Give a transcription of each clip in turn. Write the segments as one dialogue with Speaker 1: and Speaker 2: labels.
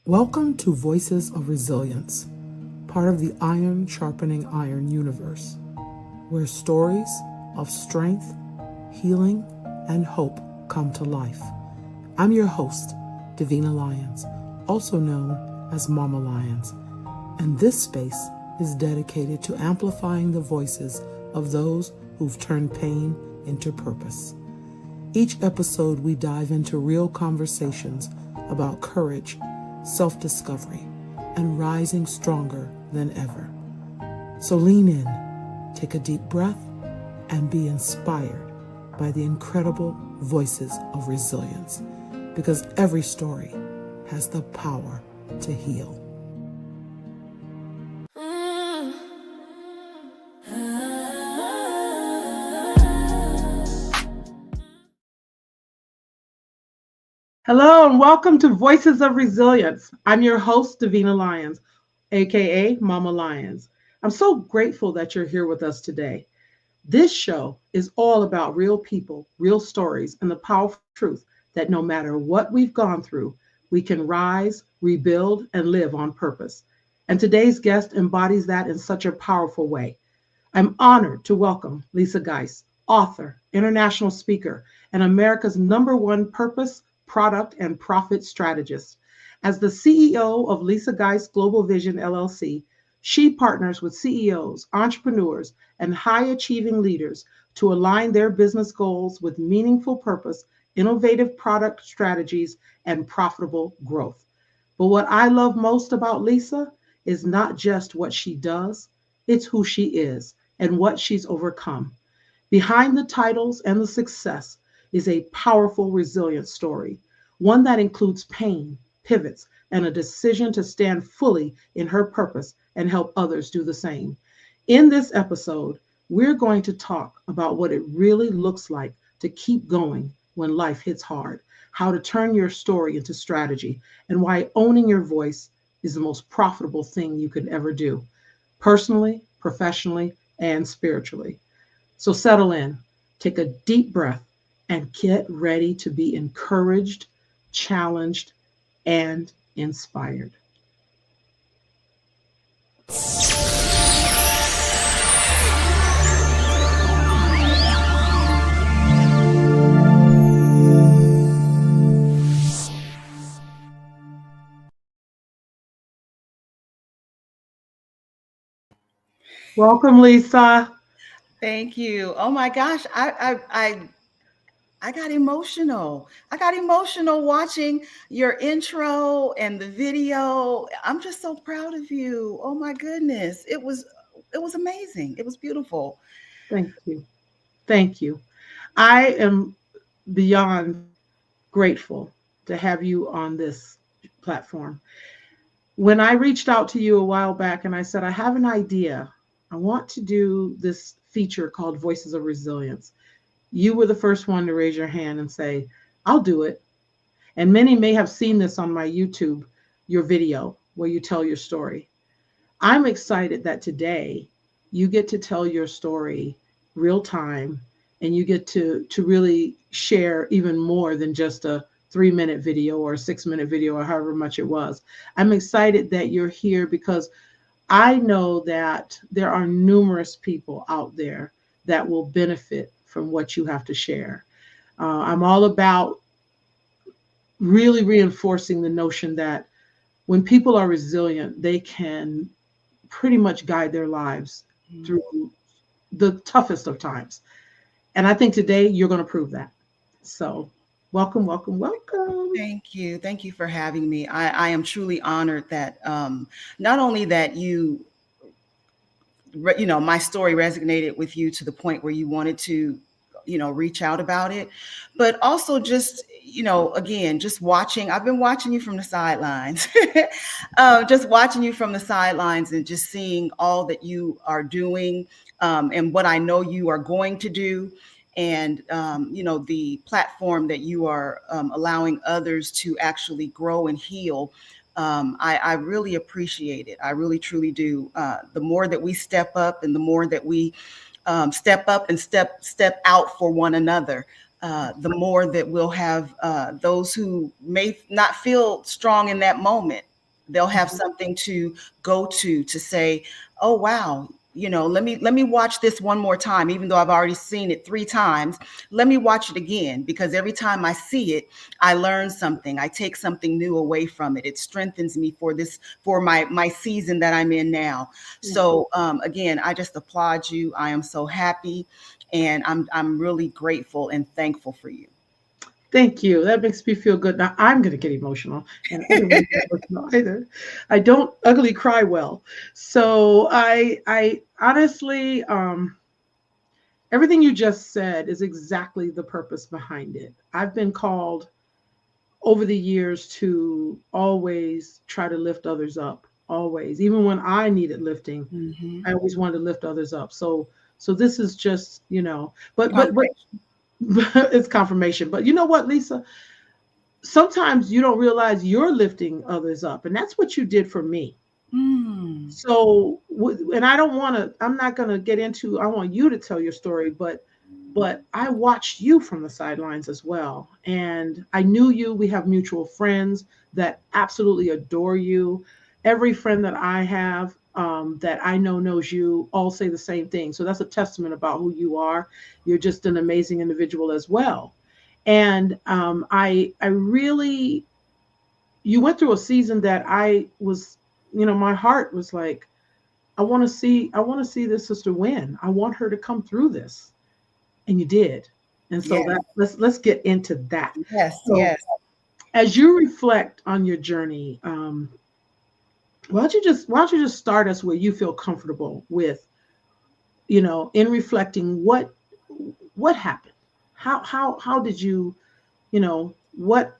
Speaker 1: Welcome to Voices of Resilience, part of the Iron Sharpening Iron universe, where stories of strength, healing, and hope come to life. I'm your host, Davina Lyons, also known as Mama Lyons, and this space is dedicated to amplifying the voices of those who've turned pain into purpose. Each episode, we dive into real conversations about courage, self-discovery, and rising stronger than ever. So lean in, take a deep breath, and be inspired by the incredible voices of resilience, because every story has the power to heal. Hello and welcome to Voices of Resilience. I'm your host, Davina Lyons, aka Mama Lyons. I'm so grateful that you're here with us today. This show is all about real people, real stories, and the powerful truth that no matter what we've gone through, we can rise, rebuild, and live on purpose. And today's guest embodies that in such a powerful way. I'm honored to welcome Lisa Guice, author, international speaker, and America's #1 purpose, product, and profit strategist. As the CEO of Lisa Guice Global Vision LLC, she partners with CEOs, entrepreneurs, and high-achieving leaders to align their business goals with meaningful purpose, innovative product strategies, and profitable growth. But what I love most about Lisa is not just what she does, it's who she is and what she's overcome. Behind the titles and the success is a powerful, resilient story, one that includes pain, pivots, and a decision to stand fully in her purpose and help others do the same. In this episode, we're going to talk about what it really looks like to keep going when life hits hard, how to turn your story into strategy, and why owning your voice is the most profitable thing you could ever do, personally, professionally, and spiritually. So settle in, take a deep breath, and get ready to be encouraged, challenged, and inspired. Welcome, Lisa.
Speaker 2: Thank you. Oh my gosh, I got emotional. I got emotional watching your intro and the video. I'm just so proud of you. Oh my goodness. It was amazing. It was beautiful.
Speaker 1: Thank you. Thank you. I am beyond grateful to have you on this platform. When I reached out to you a while back and I said, I have an idea, I want to do this feature called Voices of Resilience, you were the first one to raise your hand and say, I'll do it. And many may have seen this on my YouTube, your video where you tell your story. I'm excited that today you get to tell your story real time and you get to really share even more than just a 3-minute video or a 6-minute video or however much it was. I'm excited that you're here because I know that there are numerous people out there that will benefit from what you have to share. I'm all about really reinforcing the notion that when people are resilient, they can pretty much guide their lives through the toughest of times. And I think today you're going to prove that. So, welcome, welcome, welcome.
Speaker 2: Thank you. Thank you for having me. I am truly honored that not only that my story resonated with you to the point where you wanted to, reach out about it, but also just, again, just watching. I've been watching you from the sidelines, just watching you from the sidelines and just seeing all that you are doing and what I know you are going to do. And, the platform that you are allowing others to actually grow and heal. I really appreciate it. I really, truly do. The more that we step up and the more that we step up and step out for one another, the more that we'll have those who may not feel strong in that moment They'll have something to go to say, oh wow, let me watch this one more time, even though I've already seen it 3 times. Let me watch it again, because every time I see it, I learn something. I take something new away from it. It strengthens me for my season that I'm in now. So again, I just applaud you. I am so happy, and I'm really grateful and thankful for you.
Speaker 1: Thank you. That makes me feel good. Now I'm going to get emotional, and I don't want to get emotional either. I don't ugly cry well, so I honestly, everything you just said is exactly the purpose behind it. I've been called over the years to always try to lift others up. Always, even when I needed lifting,
Speaker 2: Hmm.
Speaker 1: I always wanted to lift others up. So this is just, but
Speaker 2: Confirmation.
Speaker 1: it's confirmation. But you know what, Lisa? Sometimes you don't realize you're lifting others up, and that's what you did for me.
Speaker 2: Mm.
Speaker 1: So, and I don't want to, I'm not going to get into, I want you to tell your story, but I watched you from the sidelines as well, and I knew you. We have mutual friends that absolutely adore you. Every friend that I have, that I know knows you, all say the same thing. So that's a testament about who you are. You're just an amazing individual as well. And I really, you went through a season that I was, my heart was like, I want to see this sister win. I want her to come through this, and you did. And so
Speaker 2: Yes,
Speaker 1: that, let's get into that.
Speaker 2: yes,
Speaker 1: So
Speaker 2: yes.
Speaker 1: as you reflect on your journey, why don't you just start us where you feel comfortable with, in reflecting what happened, how did you, what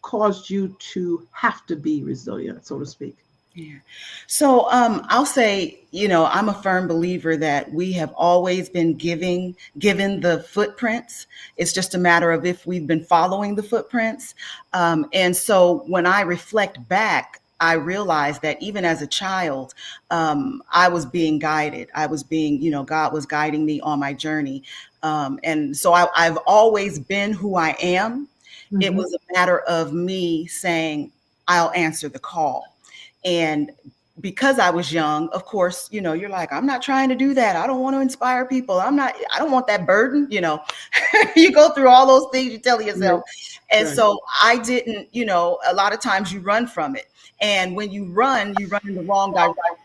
Speaker 1: caused you to have to be resilient, so to speak.
Speaker 2: Yeah. So I'll say, I'm a firm believer that we have always been given the footprints. It's just a matter of if we've been following the footprints. And so when I reflect back, I realized that even as a child, I was being guided. I was being, God was guiding me on my journey. And so I've always been who I am. It
Speaker 1: Mm-hmm.
Speaker 2: was a matter of me saying, I'll answer the call. And because I was young, of course, you're like, I'm not trying to do that. I don't want to inspire people. I don't want that burden. You go through all those things you tell yourself.
Speaker 1: Right.
Speaker 2: And
Speaker 1: Right.
Speaker 2: so I didn't, a lot of times you run from it. And when you run in the wrong direction,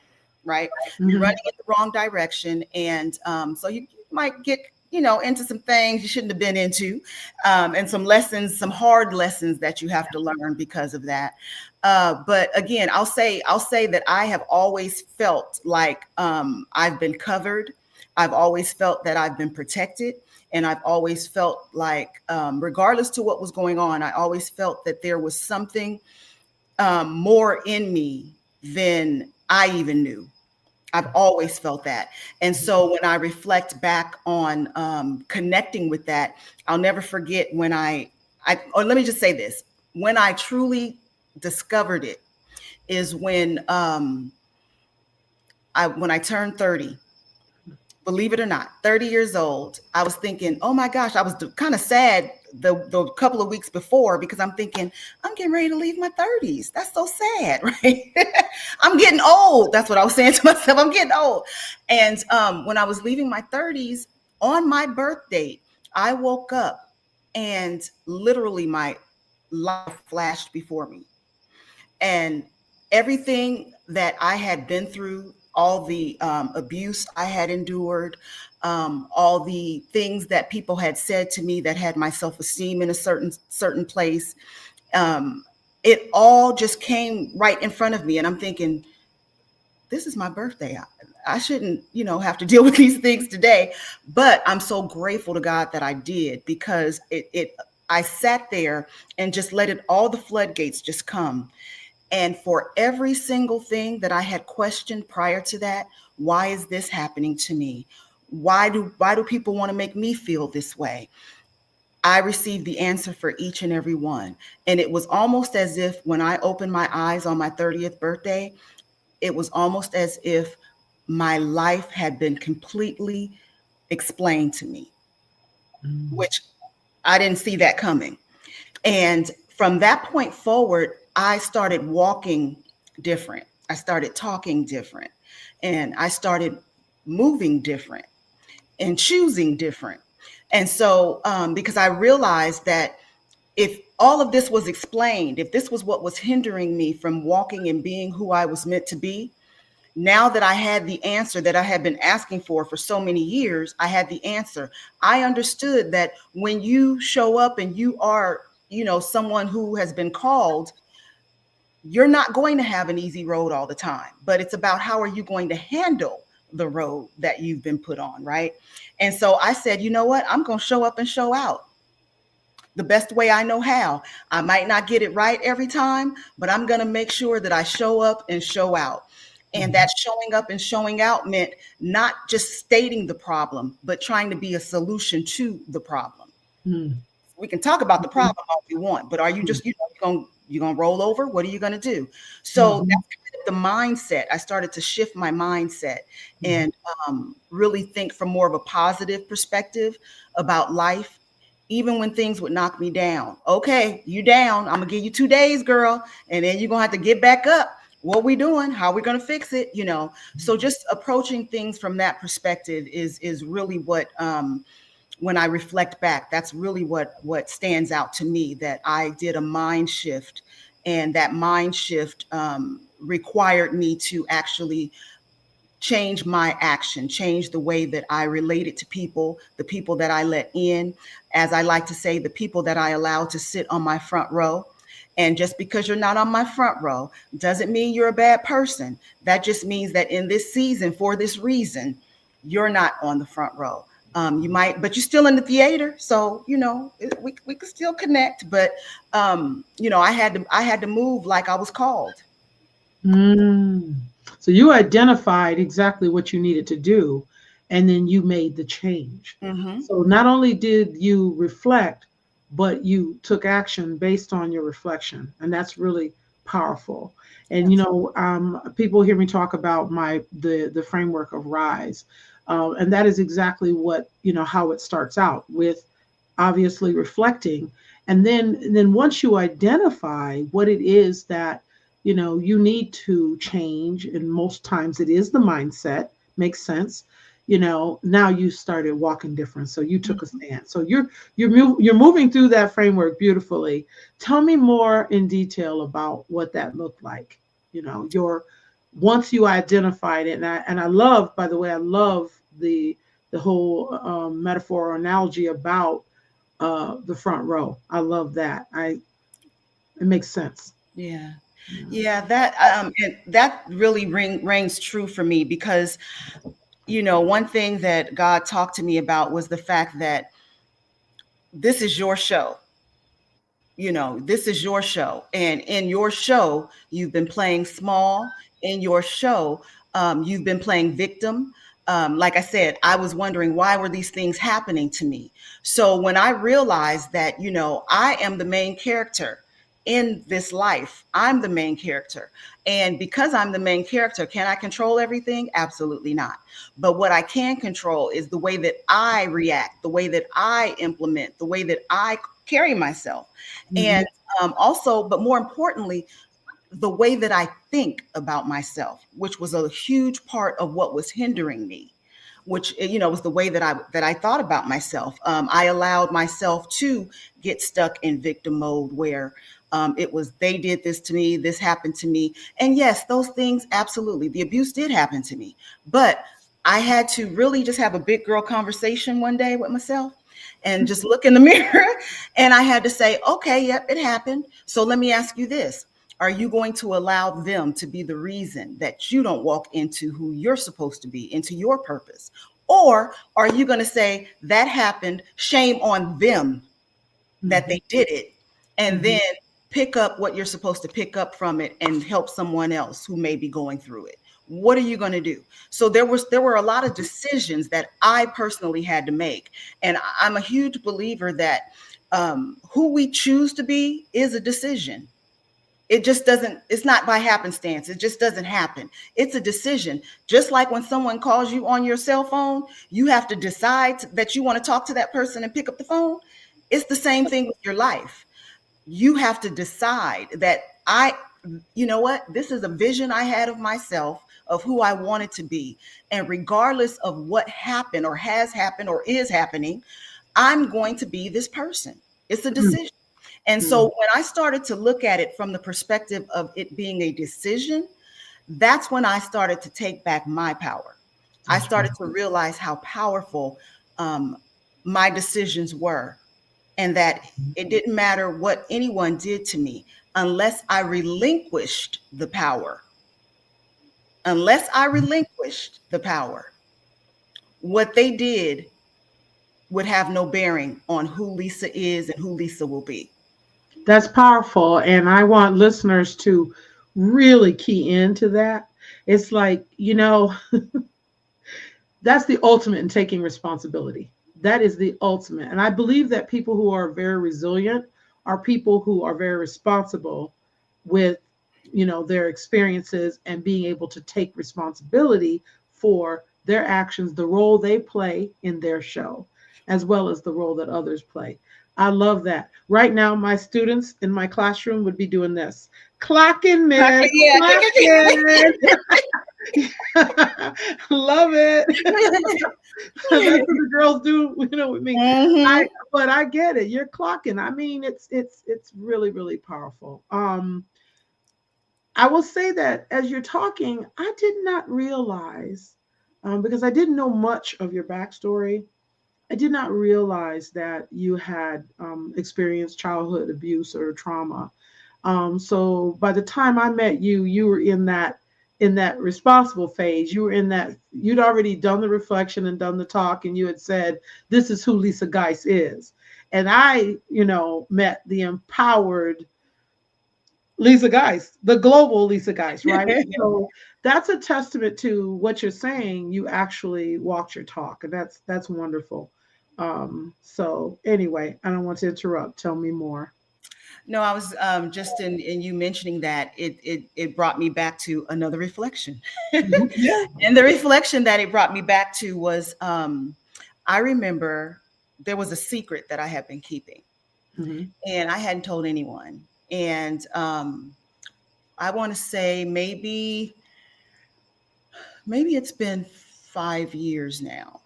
Speaker 2: right? You're
Speaker 1: Mm-hmm.
Speaker 2: running in the wrong direction. And so you might get, into some things you shouldn't have been into, and some lessons, some hard lessons that you have to learn because of that. But again, I'll say that I have always felt like I've been covered. I've always felt that I've been protected. And I've always felt like, regardless to what was going on, I always felt that there was something more in me than I even knew. I've always felt that. And so when I reflect back on connecting with that, I'll never forget when or let me just say this, when I truly discovered it is when I turned 30. Believe it or not, 30 years old. I was thinking, oh my gosh, I was kind of sad the couple of weeks before, because I'm thinking, I'm getting ready to leave my 30s. That's so sad, right? I'm getting old. That's what I was saying to myself. I'm getting old. And when I was leaving my 30s, on my birth date, I woke up and literally my life flashed before me. And everything that I had been through, all the abuse I had endured, all the things that people had said to me that had my self-esteem in a certain place, um, it all just came right in front of me. And I'm thinking, this is my birthday. I shouldn't, have to deal with these things today. But I'm so grateful to God that I did, because I sat there and just let it, all the floodgates just come. And for every single thing that I had questioned prior to that, why is this happening to me? Why do people want to make me feel this way? I received the answer for each and every one. And it was almost as if when I opened my eyes on my 30th birthday, it was almost as if my life had been completely explained to me,
Speaker 1: Mm-hmm.
Speaker 2: which I didn't see that coming. And from that point forward, I started walking different. I started talking different. And I started moving different and choosing different. And so, because I realized that if all of this was explained, if this was what was hindering me from walking and being who I was meant to be, now that I had the answer that I had been asking for so many years, I had the answer. I understood that when you show up and you are, someone who has been called, you're not going to have an easy road all the time, but it's about how are you going to handle the road that you've been put on, right? And so I said, you know what? I'm going to show up and show out the best way I know how. I might not get it right every time, but I'm going to make sure that I show up and show out. And that showing up and showing out meant not just stating the problem, but trying to be a solution to the problem.
Speaker 1: Mm-hmm.
Speaker 2: We can talk about the problem all we want, but are you just, you're gonna roll over? What are you gonna do? So
Speaker 1: Mm-hmm.
Speaker 2: that's kind of the mindset. I started to shift my mindset
Speaker 1: Mm-hmm.
Speaker 2: and really think from more of a positive perspective about life, even when things would knock me down. Okay, you down. I'm gonna give you 2 days, girl, and then you're gonna have to get back up. What we doing? How we gonna fix it? So just approaching things from that perspective is really what when I reflect back, that's really what stands out to me, that I did a mind shift, and that mind shift required me to actually change my action, change the way that I related to people, the people that I let in, as I like to say, the people that I allow to sit on my front row. And just because you're not on my front row doesn't mean you're a bad person. That just means that in this season, for this reason, you're not on the front row. You might, but you're still in the theater, so we could still connect. But I had to move like I was called.
Speaker 1: Mm. So you identified exactly what you needed to do, and then you made the change.
Speaker 2: Mm-hmm.
Speaker 1: So not only did you reflect, but you took action based on your reflection, and that's really powerful. And people hear me talk about the framework of Rise, and that is exactly what how it starts out with, obviously reflecting, and then once you identify what it is that you need to change, and most times it is the mindset. Makes sense. Now you started walking different, so you took a stand. So you're moving through that framework beautifully. Tell me more in detail about what that looked like. Your Once you identified it, and I love, by the way, I love the whole metaphor or analogy about the front row. I love that. It makes sense.
Speaker 2: Yeah.
Speaker 1: Yeah.
Speaker 2: Yeah, that really rings true for me because one thing that God talked to me about was the fact that this is your show. This is your show, and in your show, you've been playing small. In your show, you've been playing victim. Like I said, I was wondering why were these things happening to me. So when I realized that, I am the main character in this life, I'm the main character. And because I'm the main character, can I control everything? Absolutely not. But what I can control is the way that I react, the way that I implement, the way that I carry myself.
Speaker 1: Mhm.
Speaker 2: And also, but more importantly, the way that I think about myself, which was a huge part of what was hindering me, which was the way that I thought about myself. I allowed myself to get stuck in victim mode, where it was they did this to me, this happened to me, and yes, those things, absolutely, the abuse did happen to me, but I had to really just have a big girl conversation one day with myself and just look in the mirror, and I had to say, okay, yep, it happened. So let me ask you this. Are you going to allow them to be the reason that you don't walk into who you're supposed to be, into your purpose? Or are you going to say, that happened, shame on them that
Speaker 1: Mhm.
Speaker 2: they did it, and
Speaker 1: Mhm.
Speaker 2: then pick up what you're supposed to pick up from it and help someone else who may be going through it? What are you going to do? So there were a lot of decisions that I personally had to make, and I'm a huge believer that who we choose to be is a decision. It just doesn't, it's not by happenstance. It just doesn't happen. It's a decision. Just like when someone calls you on your cell phone, you have to decide that you want to talk to that person and pick up the phone. It's the same thing with your life. You have to decide that you know what? This is a vision I had of myself, of who I wanted to be. And regardless of what happened or has happened or is happening, I'm going to be this person. It's a
Speaker 1: Mm,
Speaker 2: decision. And so
Speaker 1: mm,
Speaker 2: when I started to look at it from the perspective of it being a decision, that's when I started to take back my power. I
Speaker 1: that's right.
Speaker 2: started to realize how powerful um, my decisions were, and that it didn't matter what anyone did to me unless I relinquished the power. Unless I relinquished the power, what they did would have no bearing on who Lisa is and who Lisa will be.
Speaker 1: That's powerful. And I want listeners to really key into that. It's like, that's the ultimate in taking responsibility. That is the ultimate. And I believe that people who are very resilient are people who are very responsible with, their experiences and being able to take responsibility for their actions, the role they play in their show, as well as the role that others play. I love that. Right now, my students in my classroom would be doing this. Clocking,
Speaker 2: Okay,
Speaker 1: miss,
Speaker 2: yeah,
Speaker 1: clocking. Love it. That's what the girls do, with me. I
Speaker 2: hmm
Speaker 1: but I get it. You're clocking. I mean, it's really, really powerful. I will say that as you're talking, I did not realize, because I didn't know much of your backstory. I did not realize that you had experienced childhood abuse or trauma. So by the time I met you, you were in that responsible phase. You were in that you'd already done the reflection and done the talk, and you had said, "This is who Lisa Guice is." And I, met the empowered Lisa Guice, the global Lisa Guice, right? So that's a testament to what you're saying. You actually walked your talk, and that's wonderful. So anyway, I don't want to interrupt. Tell me more.
Speaker 2: No, I was just in you mentioning that it brought me back to another reflection.
Speaker 1: Mhm. Yeah.
Speaker 2: And the reflection that it brought me back to was I remember there was a secret that I had been keeping
Speaker 1: Hmm.
Speaker 2: and I hadn't told anyone. And I want to say maybe it's been 5 years now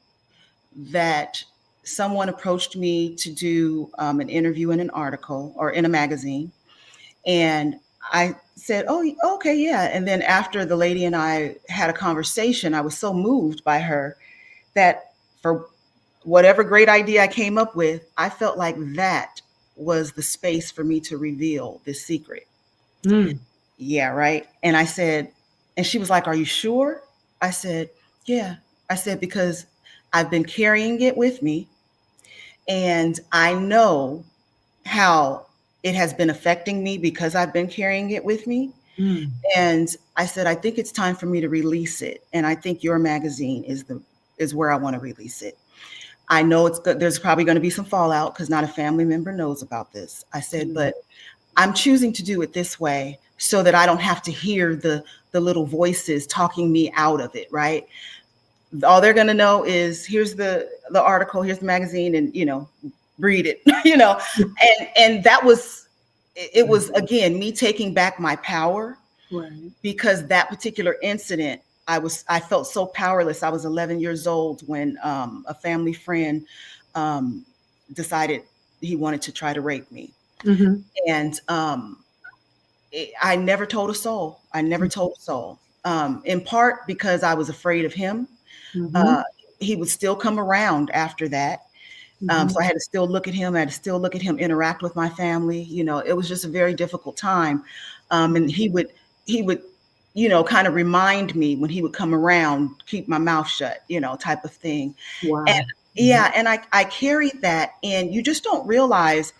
Speaker 2: that someone approached me to do an interview in an article or in a magazine. And I said, "Oh, okay, yeah." And then after the lady and I had a conversation, I was so moved by her that for whatever great idea I came up with, I felt like that was the space for me to reveal this secret.
Speaker 1: Mm,
Speaker 2: Yeah, right. And I said, and she was like, "Are you sure?" I said, "Yeah." I said, "Because I've been carrying it with me and I know how it has been affecting me because I've been carrying it with me.
Speaker 1: mm,
Speaker 2: And I said, I think it's time for me to release it. And I think your magazine is where I want to release it. I know it's good. There's probably going to be some fallout because not a family member knows about this. I said,
Speaker 1: mm.
Speaker 2: but I'm choosing to do it this way so that I don't have to hear the little voices talking me out of it, right? All they're going to know is here's the article, here's the magazine, and read it, and that was it was again me taking back my power
Speaker 1: Right.
Speaker 2: because that particular incident I felt so powerless. I was 11 years old when a family friend um, decided he wanted to try to rape me,
Speaker 1: Hmm.
Speaker 2: and I never told a soul. I never told a soul. In part because I was afraid of him.
Speaker 1: Hmm.
Speaker 2: uh, he would still come around after that.
Speaker 1: Hmm.
Speaker 2: So I had to still look at him. I had to still look at him interact with my family. It was just a very difficult time. And he would, kind of remind me when he would come around, keep my mouth shut, type of thing. And
Speaker 1: Wow. Mhm.
Speaker 2: yeah, and I carried that, and you just don't realize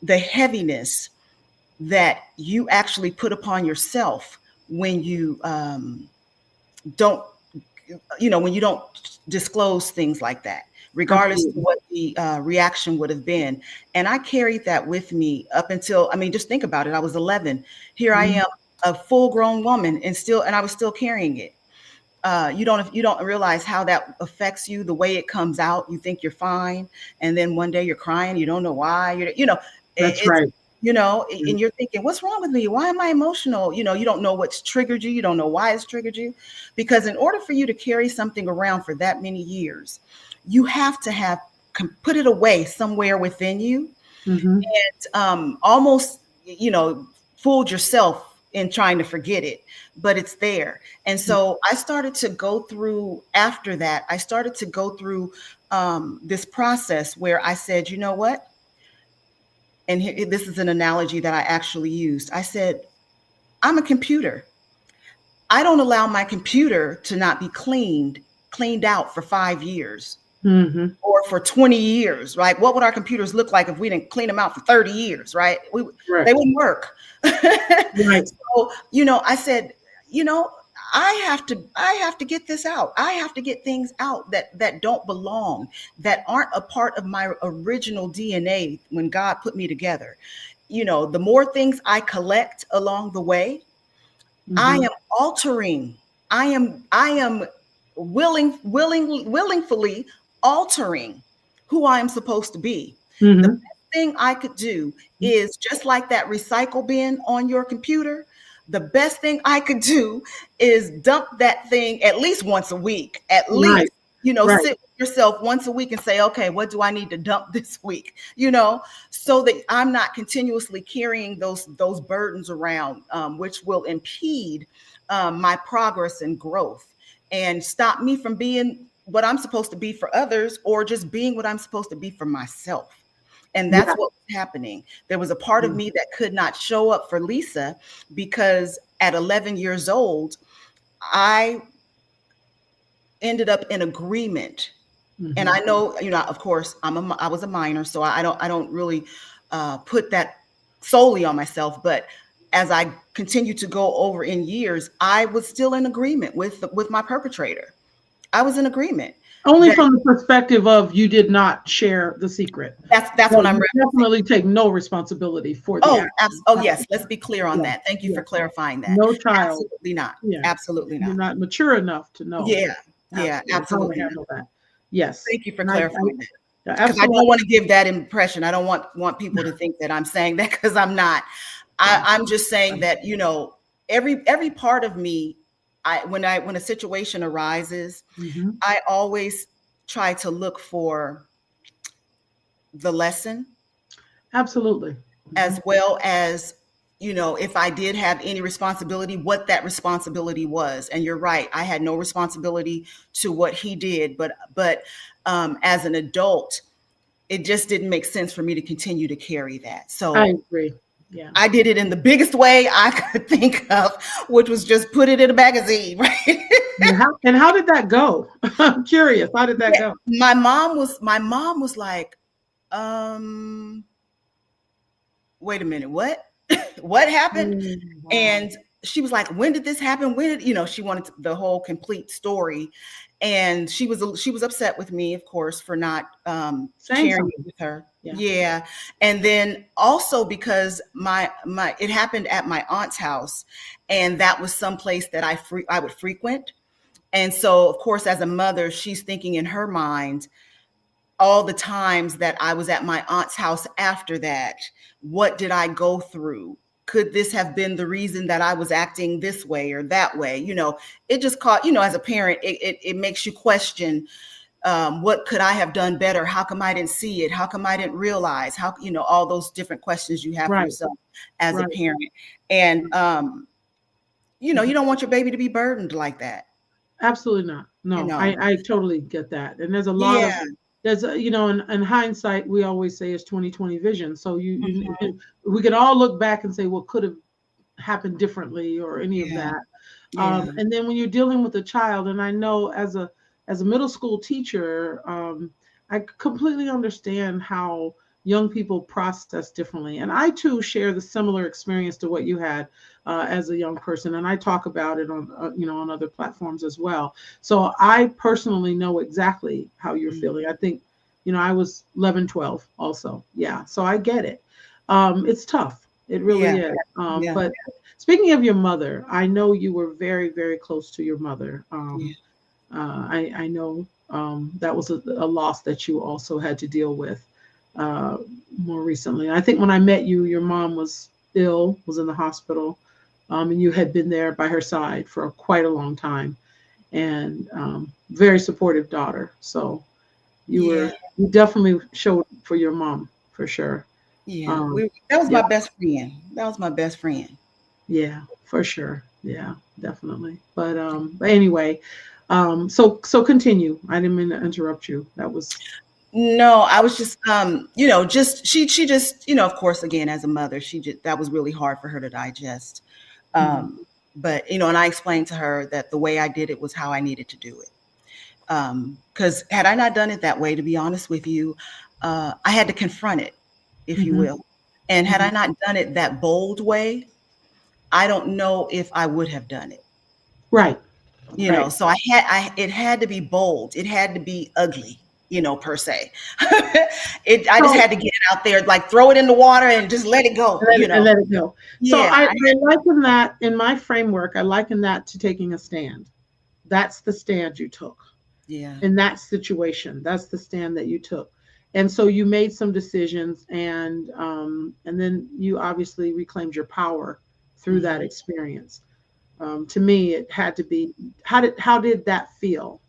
Speaker 2: the heaviness that you actually put upon yourself when you don't when you don't disclose things like that, regardless of
Speaker 1: Absolutely.
Speaker 2: what the reaction would have been. And I carried that with me up until, I mean, just think about it. I was 11. Here I
Speaker 1: Mhm.
Speaker 2: am, a full grown woman, and I was still carrying it. You don't realize how that affects you, the way it comes out. You think you're fine, and then one day you're crying. You don't know why.
Speaker 1: That's
Speaker 2: It's
Speaker 1: right. Yeah.
Speaker 2: and you're thinking, what's wrong with me? Why am I emotional? You don't know what's triggered you. You don't know why it's triggered you. Because in order for you to carry something around for that many years, you have to have put it away somewhere within you,
Speaker 1: Mm-hmm.
Speaker 2: almost, fooled yourself in trying to forget it, but it's there. And so I started to go through, after that, I started to go through this process where I said, you know what? And this is an analogy that I actually used. I said, I'm a computer. I don't allow my computer to not be cleaned out for 5 years
Speaker 1: Mm-hmm.
Speaker 2: or for 20 years, right? What would our computers look like if we didn't clean them out for 30 years, right? They
Speaker 1: Correct.
Speaker 2: wouldn't work.
Speaker 1: Right.
Speaker 2: So, I said, you know, I have to get this out. I have to get things out that don't belong, that aren't a part of my original DNA when God put me together. The more things I collect along the way, I
Speaker 1: Mm-hmm.
Speaker 2: am altering. I am willingly altering who I am supposed to be. The
Speaker 1: Mm-hmm.
Speaker 2: best thing I could do is, just like that recycle bin on your computer, the best thing I could do is dump that thing at least once a week. At
Speaker 1: Right.
Speaker 2: least,
Speaker 1: Right.
Speaker 2: sit with yourself once a week and say, okay, what do I need to dump this week? So that I'm not continuously carrying those burdens around, which will impede my progress and growth, and stop me from being what I'm supposed to be for others, or just being what I'm supposed to be for myself. And
Speaker 1: Yeah.
Speaker 2: that's what was happening. There was a part of me that could not show up for Lisa because at 11 years old, I ended up in agreement. And
Speaker 1: Mm-hmm.
Speaker 2: I know, of course, I was a minor, so I don't really put that solely on myself. But as I continue to go over in years, I was still in agreement with my perpetrator. I was in agreement
Speaker 1: Only
Speaker 2: that
Speaker 1: from the perspective of you did not share the secret.
Speaker 2: that's
Speaker 1: So
Speaker 2: what I'm
Speaker 1: you
Speaker 2: referencing.
Speaker 1: definitely take no responsibility for the action.
Speaker 2: Oh yes, let's be clear on
Speaker 1: Yeah.
Speaker 2: that. Thank you
Speaker 1: Yeah.
Speaker 2: for clarifying that.
Speaker 1: No child.
Speaker 2: Absolutely not.
Speaker 1: Yeah.
Speaker 2: Absolutely
Speaker 1: You're
Speaker 2: not.
Speaker 1: not mature enough to know
Speaker 2: Yeah, yeah,
Speaker 1: absolutely how to
Speaker 2: absolutely not.
Speaker 1: handle that. Yes.
Speaker 2: Thank you for
Speaker 1: And
Speaker 2: clarifying that.
Speaker 1: yeah,
Speaker 2: Because I
Speaker 1: absolutely.
Speaker 2: don't want to give that impression. I don't want people to think that I'm saying that, because I'm not.
Speaker 1: Yeah.
Speaker 2: I'm just saying that, every part of me, when a situation arises,
Speaker 1: Mm-hmm.
Speaker 2: I always try to look for the lesson,
Speaker 1: Absolutely. Mm-hmm.
Speaker 2: as well as, if I did have any responsibility, what that responsibility was. And you're right, I had no responsibility to what he did, but as an adult, it just didn't make sense for me to continue to carry that.
Speaker 1: I
Speaker 2: So
Speaker 1: agree. Yeah.
Speaker 2: I did it in the biggest way I could think of, which was just put it in a magazine, right?
Speaker 1: And how did that go? I'm curious. How did that
Speaker 2: Yeah,
Speaker 1: go?
Speaker 2: my mom was like, um, wait a minute, what? What happened?
Speaker 1: Mm, wow.
Speaker 2: And she was like, when did this happen? When did, she wanted the whole complete story. And she was upset with me, of course, for not
Speaker 1: Saying
Speaker 2: sharing it
Speaker 1: something.
Speaker 2: with her.
Speaker 1: Yeah.
Speaker 2: Yeah. And then also because my it happened at my aunt's house, and that was someplace that I would frequent. And so, of course, as a mother, she's thinking in her mind, all the times that I was at my aunt's house after that, what did I go through? Could this have been the reason that I was acting this way or that way? It just caught, as a parent, it makes you question, what could I have done better? How come I didn't see it? How come I didn't realize? How, all those different questions you have for
Speaker 1: Right.
Speaker 2: yourself as a
Speaker 1: Right.
Speaker 2: parent. And, you don't want your baby to be burdened like that,
Speaker 1: Absolutely not.
Speaker 2: you
Speaker 1: No,
Speaker 2: know?
Speaker 1: I totally get that. And there's a lot of
Speaker 2: Yeah.
Speaker 1: there's a, in hindsight, we always say it's 2020 vision. So
Speaker 2: Mhm.
Speaker 1: we can all look back and say what could have happened differently or any of
Speaker 2: Yeah.
Speaker 1: that.
Speaker 2: Yeah.
Speaker 1: And then when you're dealing with a child, and I know as a middle school teacher, I completely understand how young people process differently. And I too share the similar experience to what you had as a young person, and I talk about it on on other platforms as well. So I personally know exactly how you're
Speaker 2: Mm.
Speaker 1: feeling. I think I was 11, 12 also. Yeah, so I get it. It's tough. It really
Speaker 2: Yeah.
Speaker 1: is.
Speaker 2: Yeah.
Speaker 1: But speaking of your mother, I know you were very, very close to your mother.
Speaker 2: Yeah.
Speaker 1: I know that was a loss that you also had to deal with. uh, more recently. I think when I met you, your mom was ill, was in the hospital, and you had been there by her side for quite a long time, and very supportive daughter. So
Speaker 2: Yeah.
Speaker 1: you definitely showed for your mom for sure.
Speaker 2: Yeah.
Speaker 1: Um,
Speaker 2: That was my
Speaker 1: yeah,
Speaker 2: best friend. That was my best friend.
Speaker 1: yeah, for sure. Yeah, definitely. But anyway, so continue. I didn't mean to interrupt you. That was.
Speaker 2: No, I was just just she just, of course, again, as a mother, she just that was really hard for her to digest.
Speaker 1: Mhm.
Speaker 2: Um, but and I explained to her that the way I did it was how I needed to do it. Because had I not done it that way, to be honest with you, I had to confront it, if you
Speaker 1: Mhm.
Speaker 2: will. And had I
Speaker 1: Mhm.
Speaker 2: not done it that bold way, I don't know if I would have done it.
Speaker 1: Right. Right.
Speaker 2: So I it had to be bold. It had to be ugly, per se. I just
Speaker 1: So
Speaker 2: had to get it out there, like throw it in the water and just let it go,
Speaker 1: and let it go. So
Speaker 2: Yeah,
Speaker 1: I liken that in my framework. I liken that to taking a stand. That's the stand you took
Speaker 2: yeah.
Speaker 1: in that situation. That's the stand that you took. And so you made some decisions, and then you obviously reclaimed your power through that
Speaker 2: Mhm.
Speaker 1: experience. To me, it had to be. How did that feel?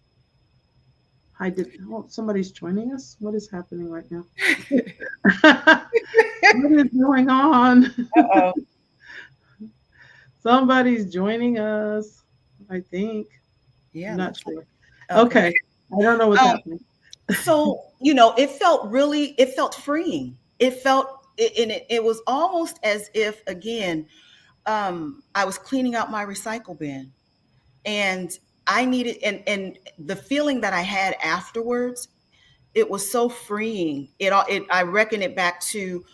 Speaker 1: I did. Oh, somebody's joining us. What is happening right now? What is going on?
Speaker 2: Uh-oh.
Speaker 1: Somebody's joining us. I think. I'm
Speaker 2: Yeah,
Speaker 1: not
Speaker 2: looks like
Speaker 1: sure.
Speaker 2: okay.
Speaker 1: Okay. I don't know what's
Speaker 2: Um,
Speaker 1: happening.
Speaker 2: so it felt freeing. It was almost as if, again, I was cleaning out my recycle bin, and I needed, and the feeling that I had afterwards, it was so freeing. I reckon it back to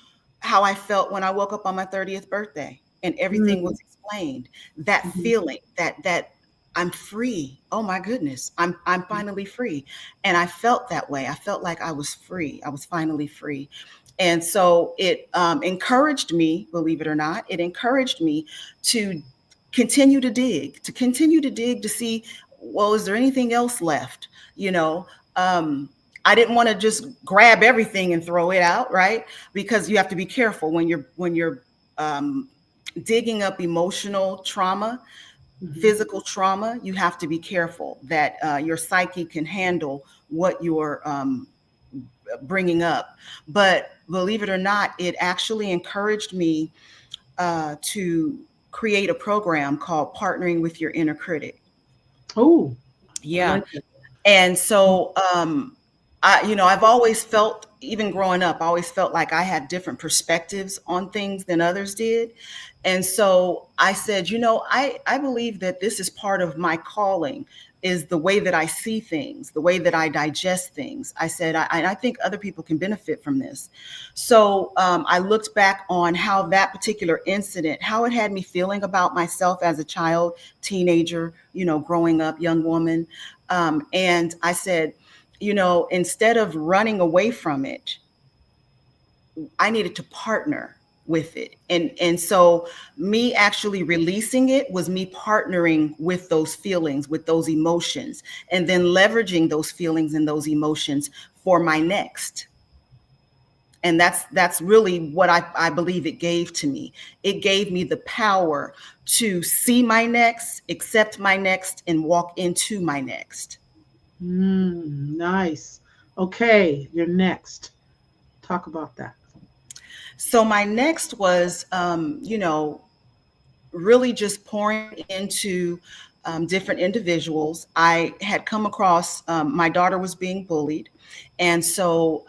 Speaker 2: how I felt when I woke up on my 30th birthday and everything was
Speaker 1: Mm,
Speaker 2: explained. That
Speaker 1: mhm,
Speaker 2: feeling, that I'm free. Oh my goodness, I'm finally free. And I felt that way. I felt like I was free. I was finally free. And so it encouraged me, believe it or not, it encouraged me to continue to dig to see, well, is there anything else left? You know, um, I didn't want to just grab everything and throw it out, right? Because you have to be careful when you're um, digging up emotional trauma,
Speaker 1: mhm.
Speaker 2: physical trauma. You have to be careful that your psyche can handle what you're bringing up. But believe it or not, it actually encouraged me to create a program called Partnering with Your Inner Critic.
Speaker 1: Oh, I
Speaker 2: Yeah.
Speaker 1: like that.
Speaker 2: And so, I've always felt, even growing up, I always felt like I had different perspectives on things than others did. And so I said, I believe that this is part of my calling, is the way that I see things, the way that I digest things. I said, I think other people can benefit from this. So I looked back on how that particular incident, how it had me feeling about myself as a child, teenager, growing up, young woman. And I said, instead of running away from it, I needed to partner with it. And so me actually releasing it was me partnering with those feelings, with those emotions, and then leveraging those feelings and those emotions for my next. And that's really what I believe it gave to me. It gave me the power to see my next, accept my next, and walk into my next.
Speaker 1: Nice. Okay, you're next. Talk about that.
Speaker 2: So my next was, really just pouring into different individuals. I had come across, my daughter was being bullied. And so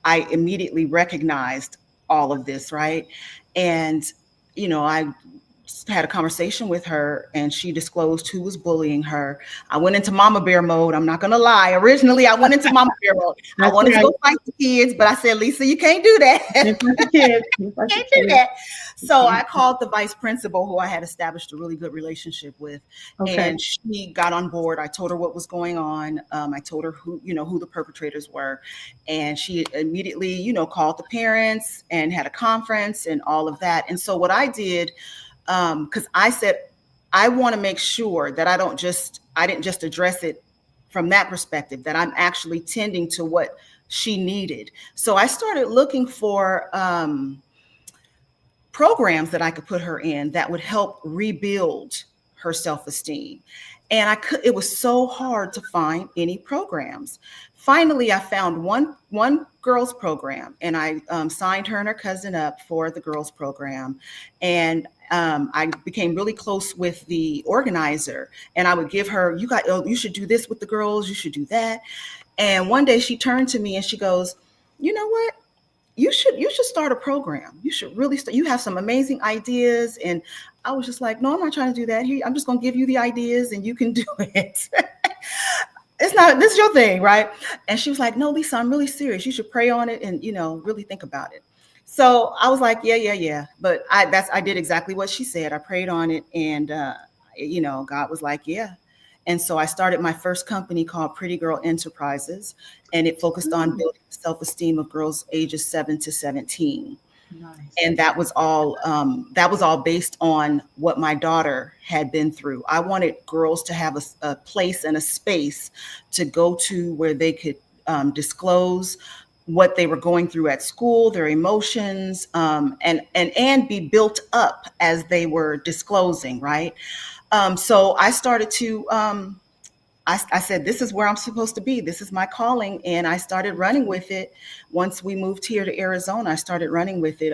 Speaker 2: I immediately recognized all of this, right? And, I had a conversation with her and she disclosed who was bullying her. I went into mama bear mode. I'm not going to lie. Originally, I went into mama bear mode. I
Speaker 1: That's
Speaker 2: wanted to
Speaker 1: right.
Speaker 2: go fight the kids, but I said, Lisa, you can't do that.
Speaker 1: It's like the kids. It's like the
Speaker 2: Can't do
Speaker 1: kids.
Speaker 2: that. So I called the vice principal, who I had established a really good relationship with,
Speaker 1: Okay.
Speaker 2: and she got on board. I told her what was going on. I told her who the perpetrators were, and she immediately, called the parents and had a conference and all of that. And so what I did, because I said, I want to make sure that I didn't just address it from that perspective, that I'm actually tending to what she needed. So I started looking for programs that I could put her in that would help rebuild her self-esteem. And it was so hard to find any programs. Finally, I found one girls program, and I signed her and her cousin up for the girls program. And I became really close with the organizer, and I would give her, you should do this with the girls, you should do that. And one day she turned to me and she goes, you know what? You should start a program. You should really start. You have some amazing ideas. And I was just like, no, I'm not trying to do that. Here, I'm just gonna give you the ideas and you can do it. It's not, this is your thing, right? And she was like, no, Lisa, I'm really serious. You should pray on it and really think about it. So I was like, yeah, yeah, yeah. But I did exactly what she said. I prayed on it, and God was like, yeah. And so I started my first company called Pretty Girl Enterprises, and it focused on
Speaker 1: Mm,
Speaker 2: building the self-esteem of girls ages 7 to 17.
Speaker 1: nice.
Speaker 2: And that was all based on what my daughter had been through. I wanted girls to have a place and a space to go to where they could disclose what they were going through at school, their emotions, and be built up as they were disclosing, right? So I started to I said, this is where I'm supposed to be. This is my calling. And I started running with it. Once we moved here to Arizona, I started running with it.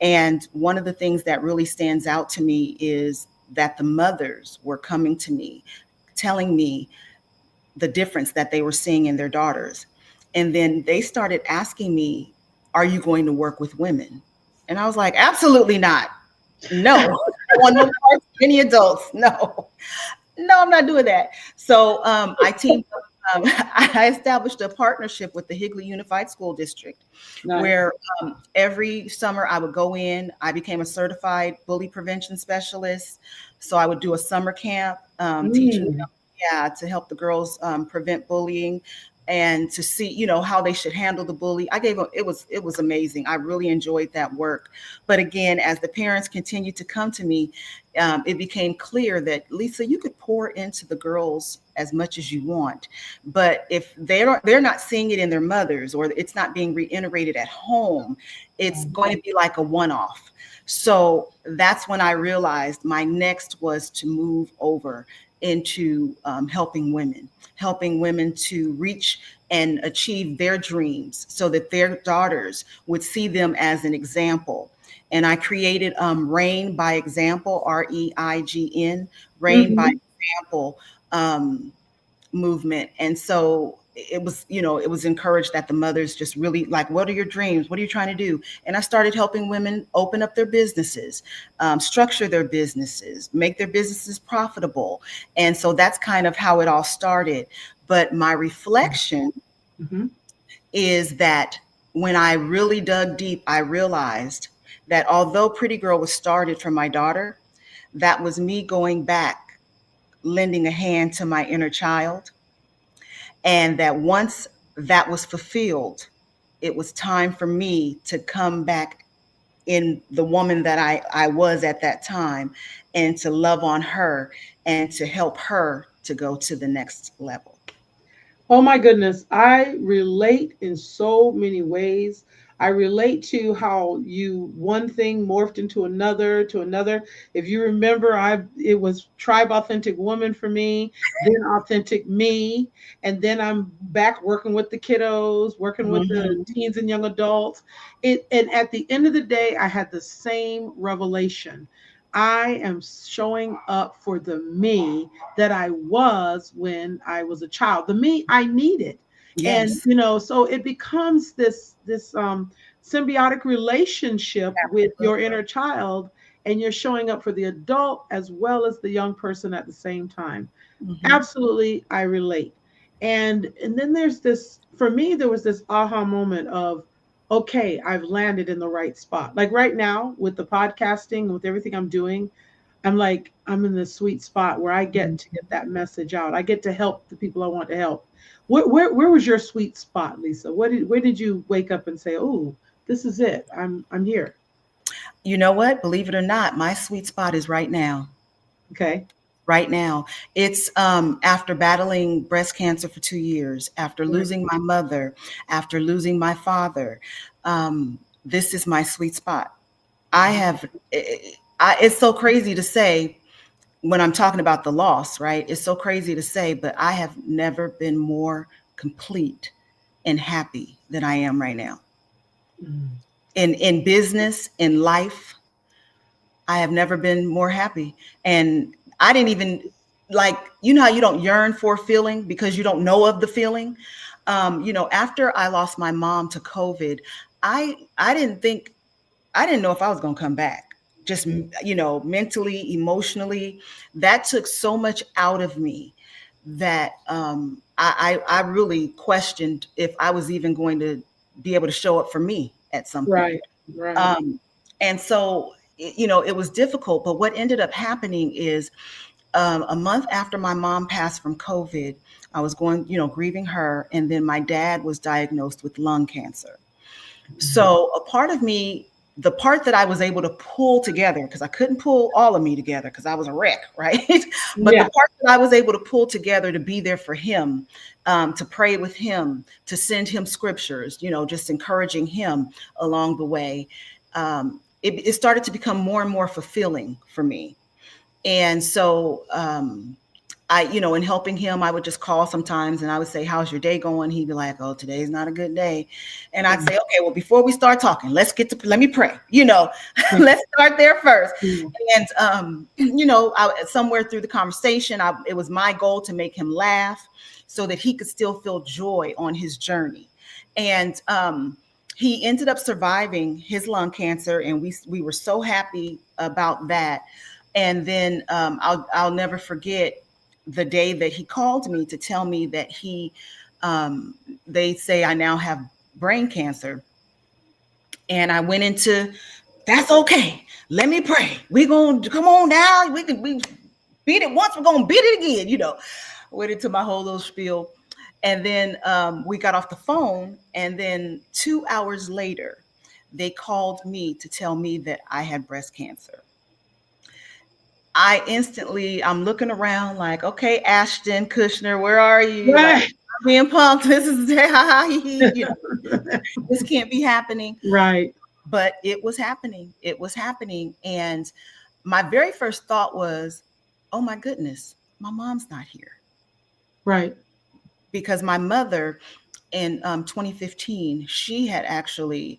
Speaker 2: And one of the things that really stands out to me is that the mothers were coming to me, telling me the difference that they were seeing in their daughters. And then they started asking me, are you going to work with women? And I was like, absolutely not. No, I don't want no parts of any adults. No, no, I'm not doing that. So I teamed up. I established a partnership with the Higley Unified School District,
Speaker 1: Nice.
Speaker 2: where every summer I would go in. I became a certified bully prevention specialist. So I would do a summer camp, teaching them,
Speaker 1: Mm,
Speaker 2: yeah, to help the girls prevent bullying and to see, how they should handle the bully. I gave them, it was amazing. I really enjoyed that work. But again, as the parents continued to come to me, it became clear that, Lisa, you could pour into the girls as much as you want, but if they're not seeing it in their mothers, or it's not being reiterated at home, it's going to be like a one-off. So that's when I realized my next was to move over into helping women to reach and achieve their dreams so that their daughters would see them as an example. And I created Rain by Example, REIGN, Rain by
Speaker 1: mhm.
Speaker 2: Example movement. And so it was encouraged that the mothers just really like, what are your dreams? What are you trying to do? And I started helping women open up their businesses, structure their businesses, make their businesses profitable. And so that's kind of how it all started. But my reflection
Speaker 1: Mhm.
Speaker 2: is that when I really dug deep, I realized that although Pretty Girl was started from my daughter, that was me going back, lending a hand to my inner child. And that once that was fulfilled, it was time for me to come back in the woman that I was at that time, and to love on her and to help her to go to the next level.
Speaker 1: Oh my goodness, I relate in so many ways. I relate to how you one thing morphed into another to another. If you remember, I it was Tribe Authentic Woman for me, then Authentic Me, and then I'm back working with the kiddos, working with the
Speaker 2: Mhm.
Speaker 1: teens and young adults. It and at the end of the day, I had the same revelation. I am showing up for the me that I was when I was a child, the me I needed. And
Speaker 2: Yes,
Speaker 1: so it becomes this symbiotic relationship with your
Speaker 2: absolutely.
Speaker 1: inner child, and you're showing up for the adult as well as the young person at the same time.
Speaker 2: Mhm.
Speaker 1: Absolutely, I relate. And then there's this, for me there was this aha moment of, okay, I've landed in the right spot. Like right now with the podcasting, with everything I'm doing, I'm like, I'm in this sweet spot where I get to get that message out. I get to help the people I want to help. Where was your sweet spot, Lisa? Where did you wake up and say, "Oh, this is it. I'm here."
Speaker 2: You know what? Believe it or not, my sweet spot is right now.
Speaker 1: Okay.
Speaker 2: right now. It's after battling breast cancer for 2 years, after
Speaker 1: Right.
Speaker 2: losing my mother, after losing my father. This is my sweet spot. I have, it's so crazy to say when I'm talking about the loss, right? It's so crazy to say, but I have never been more complete and happy than I am right now.
Speaker 1: Mm.
Speaker 2: In business, in life, I have never been more happy. And I didn't even like, you know how you don't yearn for a feeling because you don't know of the feeling. After I lost my mom to COVID, I didn't think I didn't know if I was going to come back. Just, mentally, emotionally, that took so much out of me that I really questioned if I was even going to be able to show up for me at some point.
Speaker 1: Right. Right.
Speaker 2: Um, and so, it was difficult. But what ended up happening is a month after my mom passed from COVID, I was going, grieving her. And then my dad was diagnosed with lung cancer.
Speaker 1: Mm.
Speaker 2: So a part of me, the part that I was able to pull together, because I couldn't pull all of me together because I was a wreck, right? But the
Speaker 1: Yeah.
Speaker 2: part that I was able to pull together to be there for him, to pray with him, to send him scriptures, just encouraging him along the way, it started to become more and more fulfilling for me. And so in helping him, I would just call sometimes and I would say, "How's your day going?" He'd be like, "Oh, today's not a good day." And I'd
Speaker 1: Mm.
Speaker 2: say, "Okay, well, before we start talking, let me pray,
Speaker 1: Yeah.
Speaker 2: let's start there first."
Speaker 1: Yeah.
Speaker 2: And, somewhere through the conversation, it was my goal to make him laugh so that he could still feel joy on his journey. And, he ended up surviving his lung cancer, and we were so happy about that. And then I'll never forget the day that he called me to tell me that um, they say I now have brain cancer. And I went into, that's okay. Let me pray. We gonna come on now. We beat it once. We're gonna beat it again. Went into my whole little spiel, and then we got off the phone. And then 2 hours later, they called me to tell me that I had breast cancer. I'm looking around like, okay, Ashton Kushner, where are you? Like,
Speaker 1: Right.
Speaker 2: I'm being pumped. This is, this can't be happening.
Speaker 1: Right.
Speaker 2: But it was happening. It was happening. And my very first thought was, oh my goodness, my mom's not here.
Speaker 1: Right.
Speaker 2: Because my mother in 2015, she had actually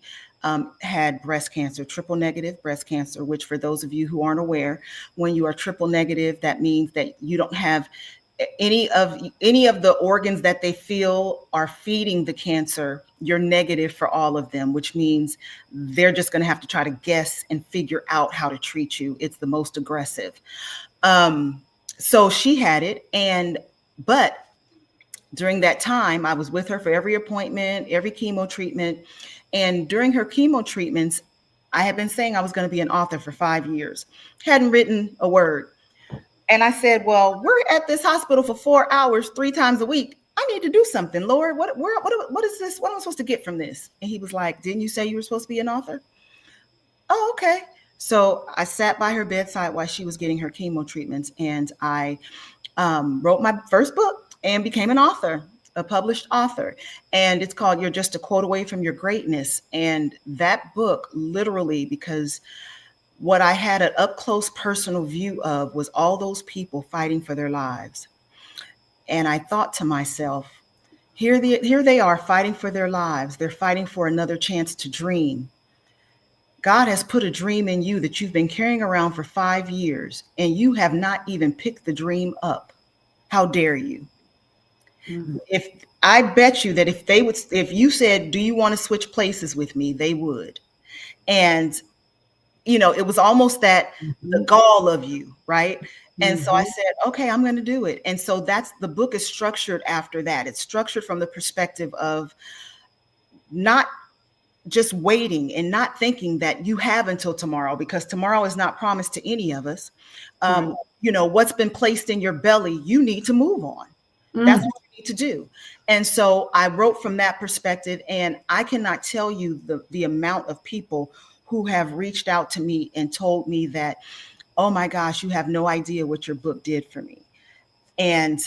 Speaker 2: had breast cancer, triple negative breast cancer, which for those of you who aren't aware, when you are triple negative, that means that you don't have any of the organs that they feel are feeding the cancer. You're negative for all of them, which means they're just going to have to try to guess and figure out how to treat you. It's the most aggressive. Um, so she had it, but during that time, I was with her for every appointment, every chemo treatment. And during her chemo treatments, I had been saying I was going to be an author for 5 years, hadn't written a word. And I said, "Well, we're at this hospital for 4 hours, 3 times a week. I need to do something, Lord. What is this? What am I supposed to get from this?" And he was like, "Didn't you say you were supposed to be an author?" Oh, okay. So I sat by her bedside while she was getting her chemo treatments, and I wrote my first book and became an author, a published author. And it's called You're Just a Quote Away from Your Greatness. And that book, literally, because what I had an up close personal view of was all those people fighting for their lives. And I thought to myself, here they are fighting for their lives. They're fighting for another chance to dream. God has put a dream in you that you've been carrying around for 5 years, and you have not even picked the dream up. How dare you?
Speaker 1: Mm.
Speaker 2: If I bet you that if you said, "Do you want to switch places with me?" they would. And it was almost that the
Speaker 1: Mhm.
Speaker 2: gall of you, right? And so I
Speaker 1: Mhm.
Speaker 2: said, "Okay, I'm going to do it." And so that's the book is structured after that. It's structured from the perspective of not just waiting and not thinking that you have until tomorrow, because tomorrow is not promised to any of us.
Speaker 1: Right.
Speaker 2: What's been placed in your belly, you need to move on. That's
Speaker 1: Mm.
Speaker 2: what you need to do. And so I wrote from that perspective, and I cannot tell you the amount of people who have reached out to me and told me that, oh my gosh, you have no idea what your book did for me. And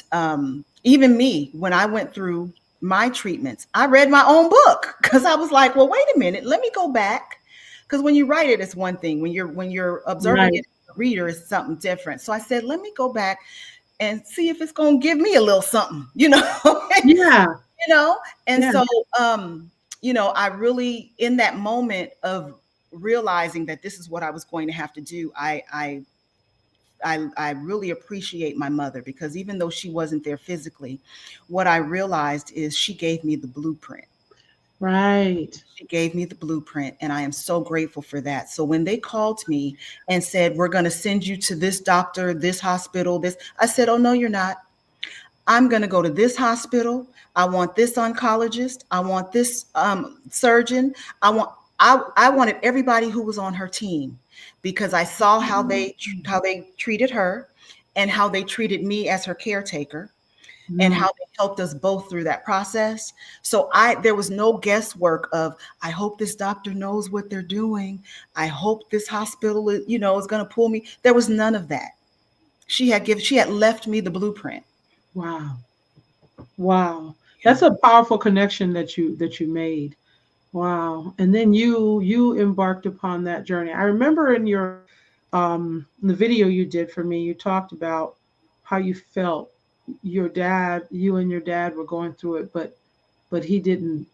Speaker 2: even me, when I went through my treatments, I read my own book because I was like, well, wait a minute, let me go back. Because when you write it, it's one thing. When you're observing
Speaker 1: Right.
Speaker 2: it as a reader, it's something different. So I said, let me go back and see if it's gonna give me a little something,
Speaker 1: Yeah.
Speaker 2: you know. And
Speaker 1: Yeah.
Speaker 2: so, I really, in that moment of realizing that this is what I was going to have to do, I really appreciate my mother, because even though she wasn't there physically, what I realized is she gave me the blueprint.
Speaker 1: Right.
Speaker 2: She gave me the blueprint, and I am so grateful for that. So when they called me and said, we're going to send you to this doctor, this hospital, this, I said, oh, no, you're not. I'm going to go to this hospital. I want this oncologist. I want this surgeon. I want, I wanted everybody who was on her team, because I saw how they treated her, and how they treated me as her caretaker, and
Speaker 1: Mm.
Speaker 2: how they helped us both through that process. So there was no guesswork of, I hope this doctor knows what they're doing. I hope this hospital is going to pull me. There was none of that. She had left me the blueprint.
Speaker 1: Wow. Wow.
Speaker 2: Yeah.
Speaker 1: That's a powerful connection that you made. Wow. And then you embarked upon that journey. I remember in the video you did for me, you talked about how you felt you and your dad were going through it, but he didn't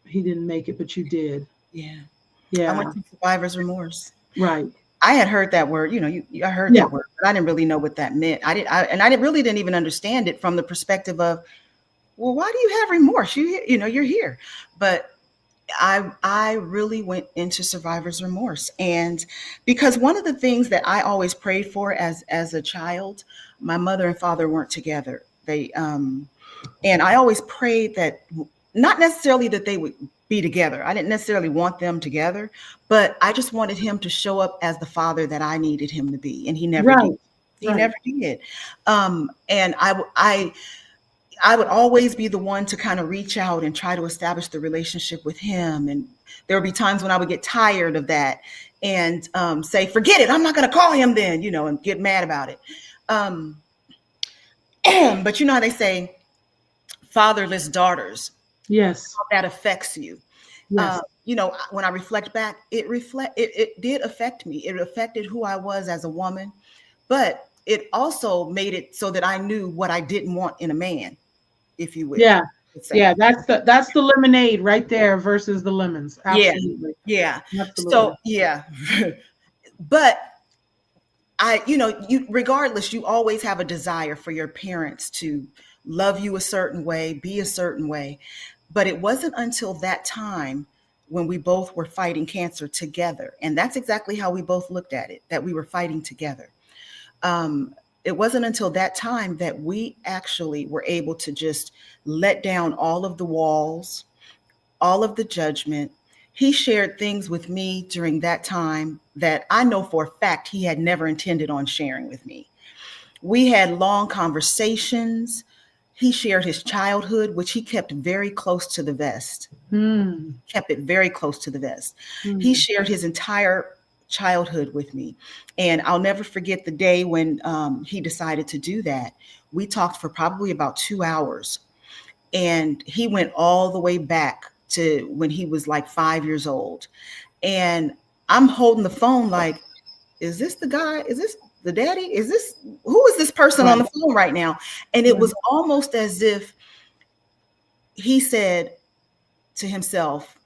Speaker 1: make it, but you did.
Speaker 2: Yeah. I
Speaker 1: Yeah.
Speaker 2: went through survivor's remorse.
Speaker 1: Right.
Speaker 2: I had heard that word, I heard
Speaker 1: Yeah.
Speaker 2: that word, but I didn't really know what that meant. Really didn't even understand it from the perspective of, well, why do you have remorse? You're here. But I really went into survivor's remorse. And because one of the things that I always prayed for as a child, my mother and father weren't together. And I always prayed that, not necessarily that they would be together. I didn't necessarily want them together, but I just wanted him to show up as the father that I needed him to be, and he never did.
Speaker 1: Right.
Speaker 2: He
Speaker 1: Right.
Speaker 2: never did. And I would always be the one to kind of reach out and try to establish the relationship with him. And there would be times when I would get tired of that and say, forget it, I'm not going to call him then, and get mad about it. Um, but you know how they say, fatherless daughters,
Speaker 1: Yes.
Speaker 2: how that affects you.
Speaker 1: Yes.
Speaker 2: When I reflect back, it did affect me. It affected who I was as a woman, but it also made it so that I knew what I didn't want in a man, if you will.
Speaker 1: Yeah.
Speaker 2: Let's say.
Speaker 1: Yeah. That's the lemonade right there versus the lemons.
Speaker 2: Yeah,
Speaker 1: Absolutely.
Speaker 2: yeah.
Speaker 1: Absolutely.
Speaker 2: So yeah, but you regardless, you always have a desire for your parents to love you a certain way, be a certain way. But it wasn't until that time when we both were fighting cancer together, and that's exactly how we both looked at it, that we were fighting together. Um, it wasn't until that time that we actually were able to just let down all of the walls, all of the judgment. He shared things with me during that time that I know for a fact he had never intended on sharing with me. We had long conversations. He shared his childhood, which he kept very close to the vest,
Speaker 1: Hmm.
Speaker 2: kept it very close to the vest. He
Speaker 1: Hmm.
Speaker 2: shared his entire childhood with me. And I'll never forget the day when he decided to do that. We talked for probably about 2 hours, and he went all the way back to when he was like 5 years old. And I'm holding the phone like, is this the guy? Is this the daddy? Who is this person on
Speaker 1: Right.
Speaker 2: the phone right now? And it
Speaker 1: Right.
Speaker 2: was almost as if he said to himself,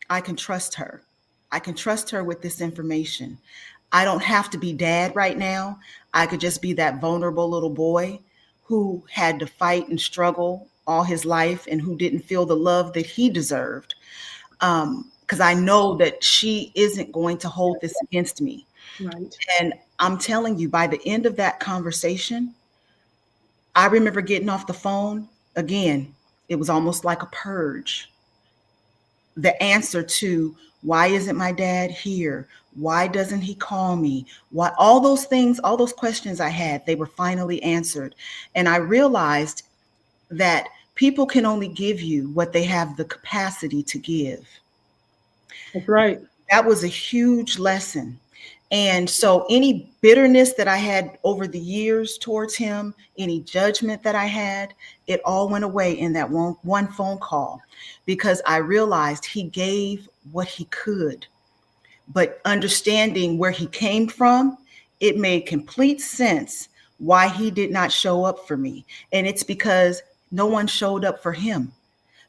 Speaker 2: I can trust her. I can trust her with this information. I don't have to be dad right now. I could just be that vulnerable little boy who had to fight and struggle all his life and who didn't feel the love that he deserved. Because I know that she isn't going to hold this against me.
Speaker 1: Right.
Speaker 2: And I'm telling you, by the end of that conversation, I remember getting off the phone again. It was almost like a purge. The answer to, why isn't my dad here? Why doesn't he call me? Why, all those things, all those questions I had, they were finally answered. And I realized that people can only give you what they have the capacity to give.
Speaker 1: That's right.
Speaker 2: That was a huge lesson. And so any bitterness that I had over the years towards him, any judgment that I had, it all went away in that one phone call, because I realized he gave what he could. But understanding where he came from, it made complete sense why he did not show up for me. And it's because no one showed up for him.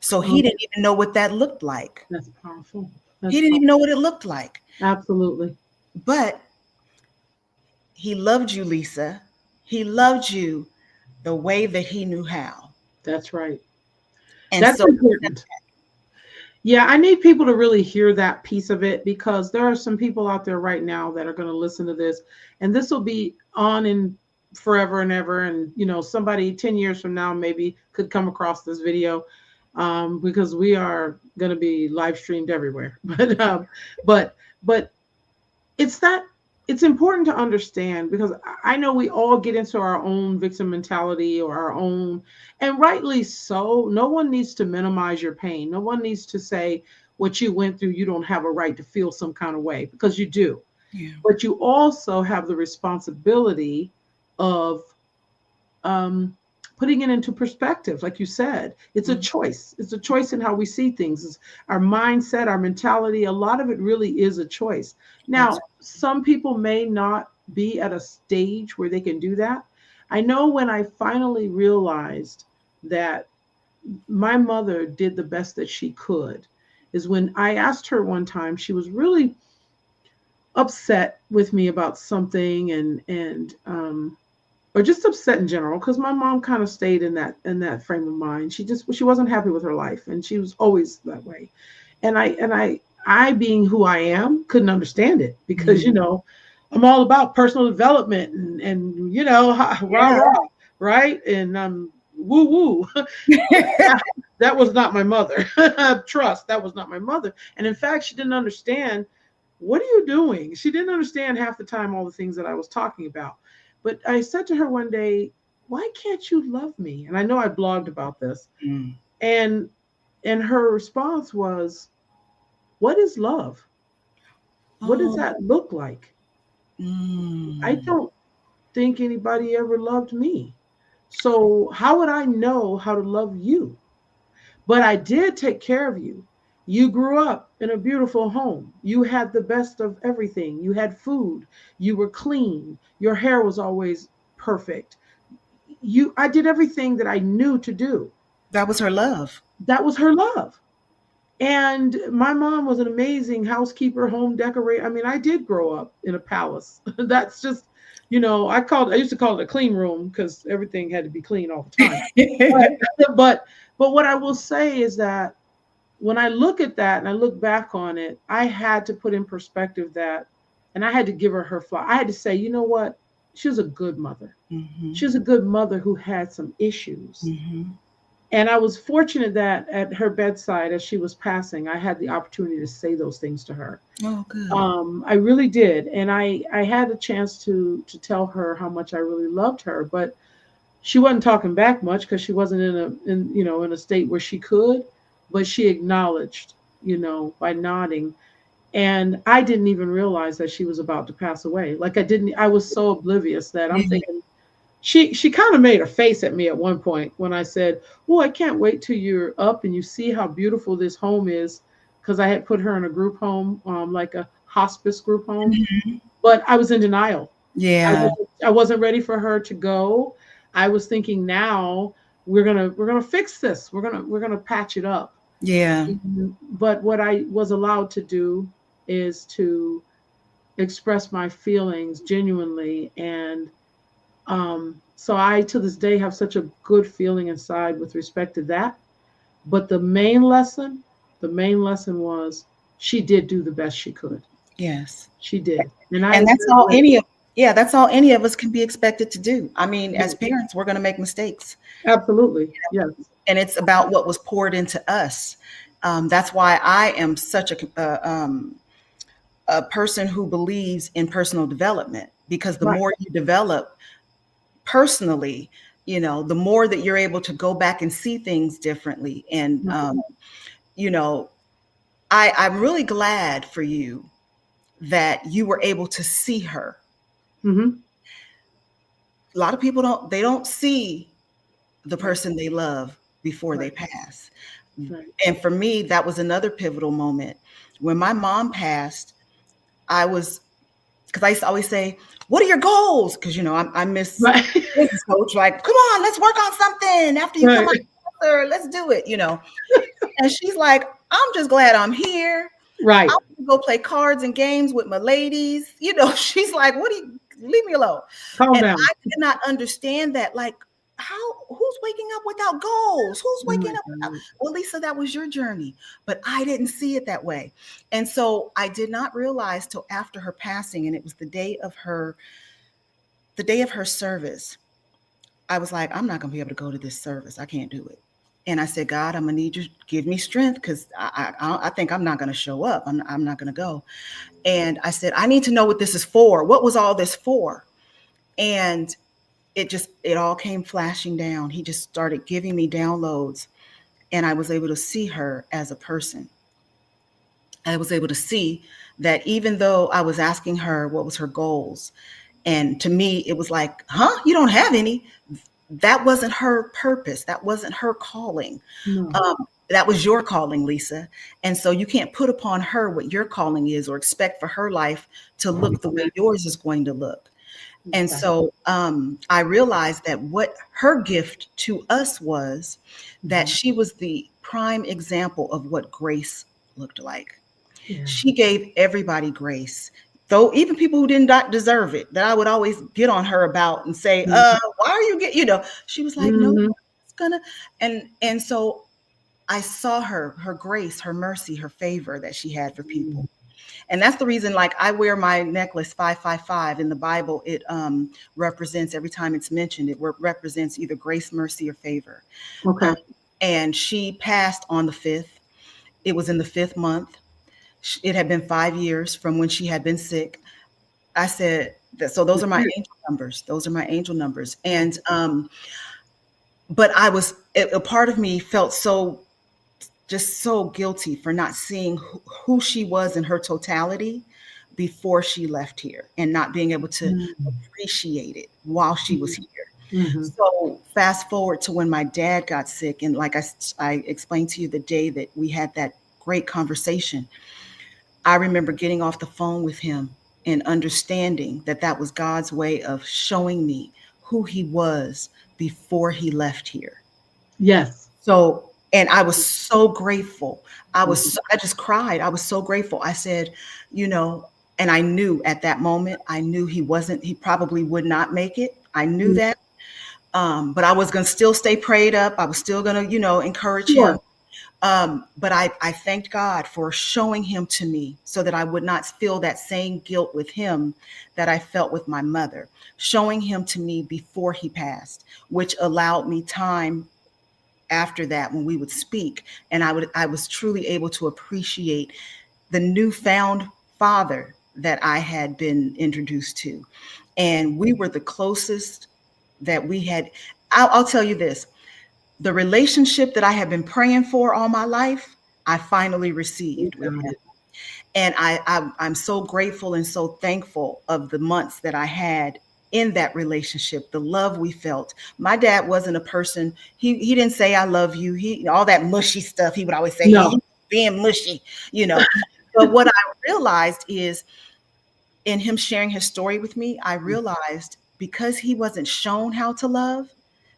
Speaker 2: So he
Speaker 1: Oh,
Speaker 2: didn't even know what that looked like.
Speaker 1: that's powerful.
Speaker 2: He
Speaker 1: That's
Speaker 2: didn't
Speaker 1: powerful.
Speaker 2: even know what it looked like.
Speaker 1: Absolutely.
Speaker 2: But he loved you, Lisa. He loved you the way that he knew how.
Speaker 1: That's right.
Speaker 2: And
Speaker 1: That's
Speaker 2: so,
Speaker 1: important. Yeah, I need people to really hear that piece of it, because there are some people out there right now that are going to listen to this, and this will be on in forever and ever. And somebody 10 years from now maybe could come across this video, because we are going to be live streamed everywhere. But but it's that it's important to understand, because I know we all get into our own victim mentality, or our own, and rightly so. No one needs to minimize your pain. No one needs to say what you went through, you don't have a right to feel some kind of way, because you do.
Speaker 2: yeah.
Speaker 1: But you also have the responsibility of um, putting it into perspective. Like you said, it's a
Speaker 2: Mhm.
Speaker 1: choice. It's a choice in how we see things. It's our mindset, our mentality. A lot of it really is a choice.
Speaker 2: That's
Speaker 1: Now, some people may not be at a stage where they can do that. I know when I finally realized that my mother did the best that she could is when I asked her one time. She was really upset with me about something, and or just upset in general, because my mom kind of stayed in that frame of mind. She wasn't happy with her life, and she was always that way. And I being who I am, couldn't understand it, because
Speaker 2: Mhm.
Speaker 1: I'm all about personal development, and rah
Speaker 2: Yeah.
Speaker 1: rah, right, and woo woo. That was not my mother. Trust, that was not my mother. And in fact, she didn't understand, what are you doing? She didn't understand half the time all the things that I was talking about. But I said to her one day, why can't you love me? And I know I blogged about this.
Speaker 2: Mm.
Speaker 1: And her response was, what is love? What does
Speaker 2: Oh.
Speaker 1: that look like? I
Speaker 2: Mm.
Speaker 1: don't think anybody ever loved me. So how would I know how to love you? But I did take care of you. You grew up in a beautiful home. You had the best of everything. You had food. You were clean. Your hair was always perfect. I did everything that I knew to do.
Speaker 2: That was her love.
Speaker 1: That was her love. And my mom was an amazing housekeeper, home decorator. I mean, I did grow up in a palace. That's just, I used to call it a clean room, because everything had to be clean all the time. But but what I will say is that when I look at that and I look back on it, I had to put in perspective that, and I had to give her flower. I had to say, you know what? She was a good mother.
Speaker 2: Mhm.
Speaker 1: She was a good mother who had some issues.
Speaker 2: Mhm.
Speaker 1: And I was fortunate that at her bedside, as she was passing, I had the opportunity to say those things to her.
Speaker 2: Oh, good.
Speaker 1: I really did, and I had a chance to tell her how much I really loved her. But she wasn't talking back much, because she wasn't in a state where she could. But she acknowledged, by nodding. And I didn't even realize that she was about to pass away. Like, I was so oblivious that I'm
Speaker 2: Yeah.
Speaker 1: thinking, she kind of made a face at me at one point when I said, "Oh, I can't wait till you're up and you see how beautiful this home is," because I had put her in a group home, like a hospice group home.
Speaker 2: Mhm.
Speaker 1: But I was in denial. I
Speaker 2: Yeah.
Speaker 1: wasn't, I wasn't ready for her to go. I was thinking, now we're gonna fix this. We're gonna patch it up.
Speaker 2: Yeah.
Speaker 1: But what I was allowed to do is to express my feelings genuinely. And so I, to this day, have such a good feeling inside with respect to that. But the main lesson was, she did do the best she could.
Speaker 2: Yes.
Speaker 1: She did. And I
Speaker 2: And
Speaker 1: said,
Speaker 2: that's all
Speaker 1: like,
Speaker 2: any of yeah, that's all any of us can be expected to do. I mean, as
Speaker 1: yes,
Speaker 2: parents, we're going to make mistakes,
Speaker 1: absolutely. Yes.
Speaker 2: and it's about what was poured into us. That's why I am such a person who believes in personal development, because the
Speaker 1: Right.
Speaker 2: more you develop personally, the more that you're able to go back and see things differently. And
Speaker 1: Right.
Speaker 2: you know, I'm really glad for you that you were able to see her.
Speaker 1: Mm-hmm.
Speaker 2: A lot of people don't see the
Speaker 1: Right.
Speaker 2: person they love before they
Speaker 1: Right.
Speaker 2: pass.
Speaker 1: Right.
Speaker 2: And for me, that was another pivotal moment. When my mom passed, I was, because I used to always say, "What are your goals?" Because, I'm Miss
Speaker 1: Right.
Speaker 2: Business Coach, like, come on, let's work on something after you come
Speaker 1: Right.
Speaker 2: out, sir, let's do it. And she's like, "I'm just glad I'm here.
Speaker 1: Right.
Speaker 2: I'm gonna go play cards and games with my ladies." She's like, "What do you leave me alone?"
Speaker 1: Calm
Speaker 2: And
Speaker 1: down.
Speaker 2: I did not understand that. Like, who's waking up without goals? Who's
Speaker 1: Oh
Speaker 2: waking
Speaker 1: my
Speaker 2: up without,
Speaker 1: God.
Speaker 2: well, Lisa, that was your journey. But I didn't see it that way. And so I did not realize till after her passing, and it was the day of her service. I was like, I'm not gonna be able to go to this service. I can't do it. And I said, God, I'm gonna need you to give me strength because I think I'm not gonna show up. I'm not gonna go. And I said, I need to know what this is for. What was all this for? And it all came flashing down. He just started giving me downloads, and I was able to see her as a person. I was able to see that even though I was asking her what was her goals, and to me it was like, huh, you don't have any. That wasn't her purpose. That wasn't her calling.
Speaker 1: No.
Speaker 2: um, that was your calling, Lisa. And so you can't put upon her what your calling is or expect for her life to look the way yours is going to look. And
Speaker 1: Exactly.
Speaker 2: so I realized that what her gift to us was that
Speaker 1: Mhm.
Speaker 2: she was the prime example of what grace looked like.
Speaker 1: Yeah.
Speaker 2: She gave everybody grace, though even people who did not deserve it, that I would always get on her about and say,
Speaker 1: Mhm.
Speaker 2: why are you she was like, no,
Speaker 1: Mhm.
Speaker 2: it's gonna, and so I saw her grace, her mercy, her favor that she had for people. And that's the reason, like, I wear my necklace 555 in the Bible. It represents, every time it's mentioned, it represents either grace, mercy, or favor.
Speaker 1: Okay.
Speaker 2: Um, and she passed on the 5th. It was in the 5th month. It had been 5 years from when she had been sick. I said that, so those are my angel numbers. Those are my angel numbers. And but a part of me felt so, just so guilty for not seeing who she was in her totality before she left here, and not being able to
Speaker 1: Mhm.
Speaker 2: appreciate it while she was here.
Speaker 1: Mhm.
Speaker 2: So fast forward to when my dad got sick, and like I explained to you the day that we had that great conversation. I remember getting off the phone with him and understanding that that was God's way of showing me who he was before he left here.
Speaker 1: Yes.
Speaker 2: So, and I was so grateful.
Speaker 1: Mhm.
Speaker 2: I just cried. I was so grateful. I said, you know, and I knew at that moment, I knew he probably would not make it. I knew
Speaker 1: Mhm.
Speaker 2: that. But I was going to still stay prayed up. I was still going to, encourage him.
Speaker 1: Sure.
Speaker 2: But I thanked God for showing him to me so that I would not feel that same guilt with him that I felt with my mother, showing him to me before he passed, which allowed me time after that when we would speak, and I was truly able to appreciate the newfound father that I had been introduced to. And we were the closest that we had. I'll tell you this, the relationship that I have been praying for all my life, I finally
Speaker 1: You
Speaker 2: received with
Speaker 1: got
Speaker 2: him.
Speaker 1: it.
Speaker 2: And I'm so grateful and so thankful of the months that I had in that relationship, the love we felt. My dad wasn't a person, he didn't say I love you. He, all that mushy stuff, he would always say,
Speaker 1: No.
Speaker 2: he being mushy, you know. But what I realized is, in him sharing his story with me, I realized because he wasn't shown how to love,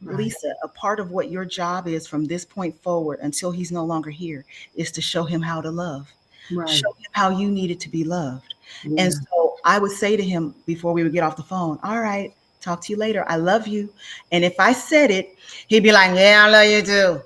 Speaker 1: Right.
Speaker 2: Lisa, a part of what your job is from this point forward until he's no longer here is to show him how to love,
Speaker 1: Right.
Speaker 2: show him how you needed to be loved. And
Speaker 1: Yeah.
Speaker 2: so I would say to him before we would get off the phone, all right, talk to you later. I love you. And if I said it, he'd be like, yeah, I love you too.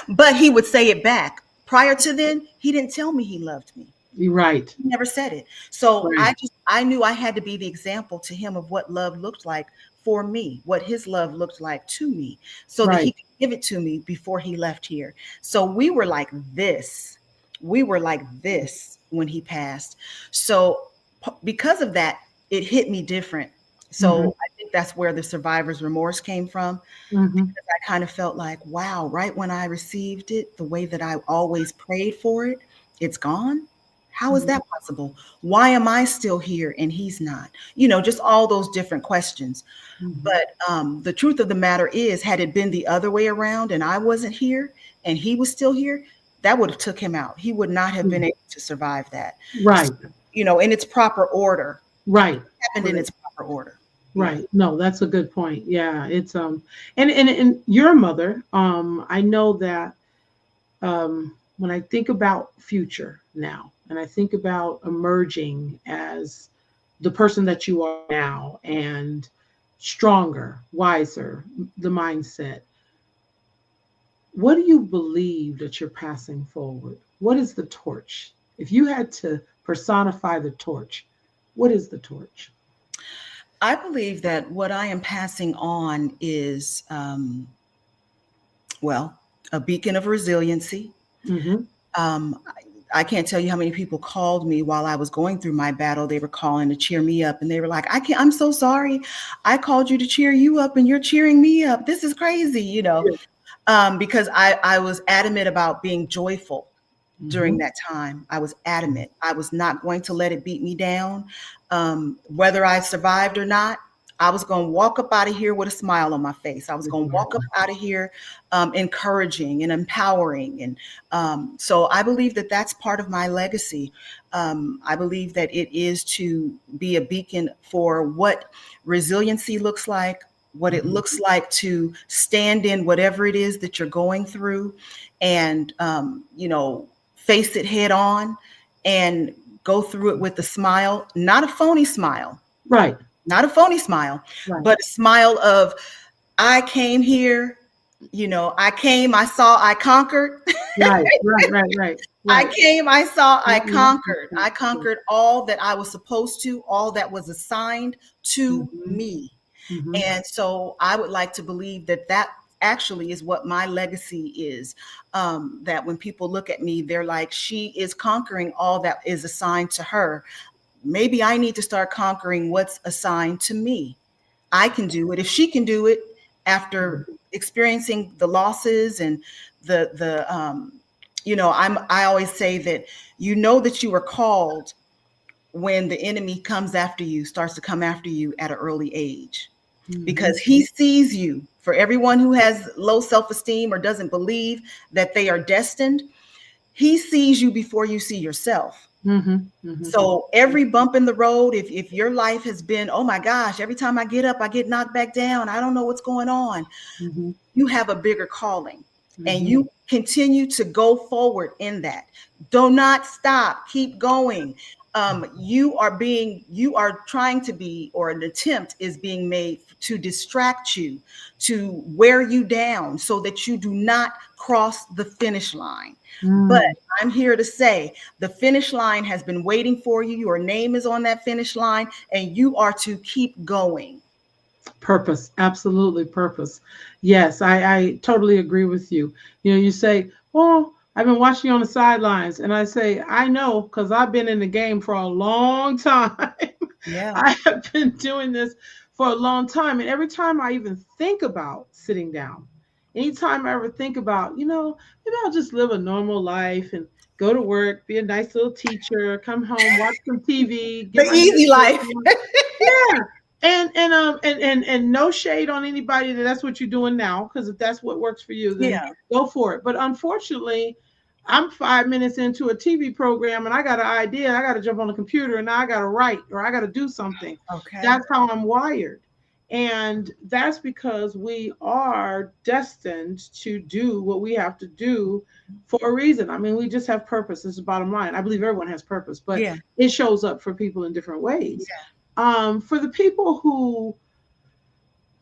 Speaker 2: But he would say it back. Prior to then, he didn't tell me he loved me.
Speaker 1: You're right.
Speaker 2: He never said it. So
Speaker 1: Right.
Speaker 2: I knew I had to be the example to him of what love looked like for me, what his love looked like to me, so that he
Speaker 1: Right.
Speaker 2: could give it to me before he left here. So we were like this. We were like this when he passed. So because of that, it hit me different.
Speaker 1: Mm-hmm.
Speaker 2: So I think that's where the survivor's remorse came from,
Speaker 1: Mm-hmm.
Speaker 2: because I kind of felt like, wow, right when I received it, the way that I always prayed for it, it's gone. How is
Speaker 1: Mhm.
Speaker 2: that possible? Why am I still here and he's not? You know, just all those different questions.
Speaker 1: Mhm.
Speaker 2: But the truth of the matter is, had it been the other way around and I wasn't here and he was still here, that would have took him out. He would not have been
Speaker 1: Mhm.
Speaker 2: able to survive that. So,
Speaker 1: Right.
Speaker 2: you know, in its proper order,
Speaker 1: Right.
Speaker 2: happened in
Speaker 1: Right.
Speaker 2: its proper order. Yeah.
Speaker 1: Right. No, that's a good point. Yeah, it's and your mother, I know that when I think about future now and I think about emerging as the person that you are now and stronger, wiser, the mindset, what do you believe that you're passing forward? What is the torch? If you had to personify the torch, what is the torch?
Speaker 2: I believe that what I am passing on is, well, a beacon of resiliency.
Speaker 1: Mm-hmm.
Speaker 2: Um, I can't tell you how many people called me while I was going through my battle. They were calling to cheer me up, and they were like, "I can't. I'm so sorry. I called you to cheer you up, and you're cheering me up. This is crazy," you know.
Speaker 1: Yeah.
Speaker 2: Because I was adamant about being joyful
Speaker 1: Mm-hmm.
Speaker 2: during that time. I was adamant. I was not going to let it beat me down. Whether I survived or not, I was going to walk up out of here with a smile on my face. I was going to walk up
Speaker 1: Exactly.
Speaker 2: out of here encouraging and empowering. And so I believe that that's part of my legacy. I believe that it is to be a beacon for what resiliency looks like, what it
Speaker 1: Mm-hmm.
Speaker 2: looks like to stand in whatever it is that you're going through and, you know, face it head on and go through it with a smile, not a phony smile,
Speaker 1: Right.
Speaker 2: not a phony smile,
Speaker 1: Right.
Speaker 2: but a smile of, I came here, you know, I came, I saw, I conquered.
Speaker 1: Right. Right. Right. Right.
Speaker 2: I
Speaker 1: Right.
Speaker 2: came, I saw, I conquered.
Speaker 1: Mm-hmm.
Speaker 2: I conquered all that I was supposed to, all that was assigned to
Speaker 1: Mm-hmm.
Speaker 2: me.
Speaker 1: Mm-hmm.
Speaker 2: And so I would like to believe that that actually is what my legacy is. That when people look at me, they're like, she is conquering all that is assigned to her. Maybe I need to start conquering what's assigned to me. I can do it. If she can do it after experiencing the losses and the you know, I always say that you know that you are called when the enemy comes after you, starts to come after you at an early age,
Speaker 1: Mm-hmm.
Speaker 2: because he sees you. For everyone who has low self-esteem or doesn't believe that they are destined, he sees you before you see yourself.
Speaker 1: Mm-hmm. Mm-hmm.
Speaker 2: So every bump in the road, if your life has been, oh my gosh, every time I get up, I get knocked back down, I don't know what's going on,
Speaker 1: Mm-hmm.
Speaker 2: you have a bigger calling and
Speaker 1: Mm-hmm.
Speaker 2: you continue to go forward in that. Do not stop, keep going. You are trying to be, or an attempt is being made to distract you, to wear you down so that you do not cross the finish line. But
Speaker 1: Mm.
Speaker 2: I'm here to say the finish line has been waiting for you. Your name is on that finish line, and you are to keep going.
Speaker 1: Purpose, absolutely purpose. Yes, I totally agree with you. You know, you say, "Well, I've been watching you on the sidelines," and I say, "I know because I've been in the game for a long time.
Speaker 2: Yeah.
Speaker 1: I have been doing this for a long time, and every time I even think about sitting down, anytime I ever think about, maybe I'll just live a normal life and go to work, be a nice little teacher, come home, watch some TV,
Speaker 2: The
Speaker 1: get my
Speaker 2: easy
Speaker 1: Netflix
Speaker 2: life.
Speaker 1: on." Yeah, and no shade on anybody that's what you're doing now, because if that's what works for you, then
Speaker 2: Yeah.
Speaker 1: go for it. But unfortunately, I'm 5 minutes into a TV program and I got an idea. I got to jump on the computer and now I got to write or I got to do something.
Speaker 2: Okay.
Speaker 1: That's how I'm wired. And that's because we are destined to do what we have to do for a reason. I mean, we just have purpose. This is the bottom line. I believe everyone has purpose, but
Speaker 2: Yeah.
Speaker 1: it shows up for people in different ways.
Speaker 2: Yeah.
Speaker 1: For the people who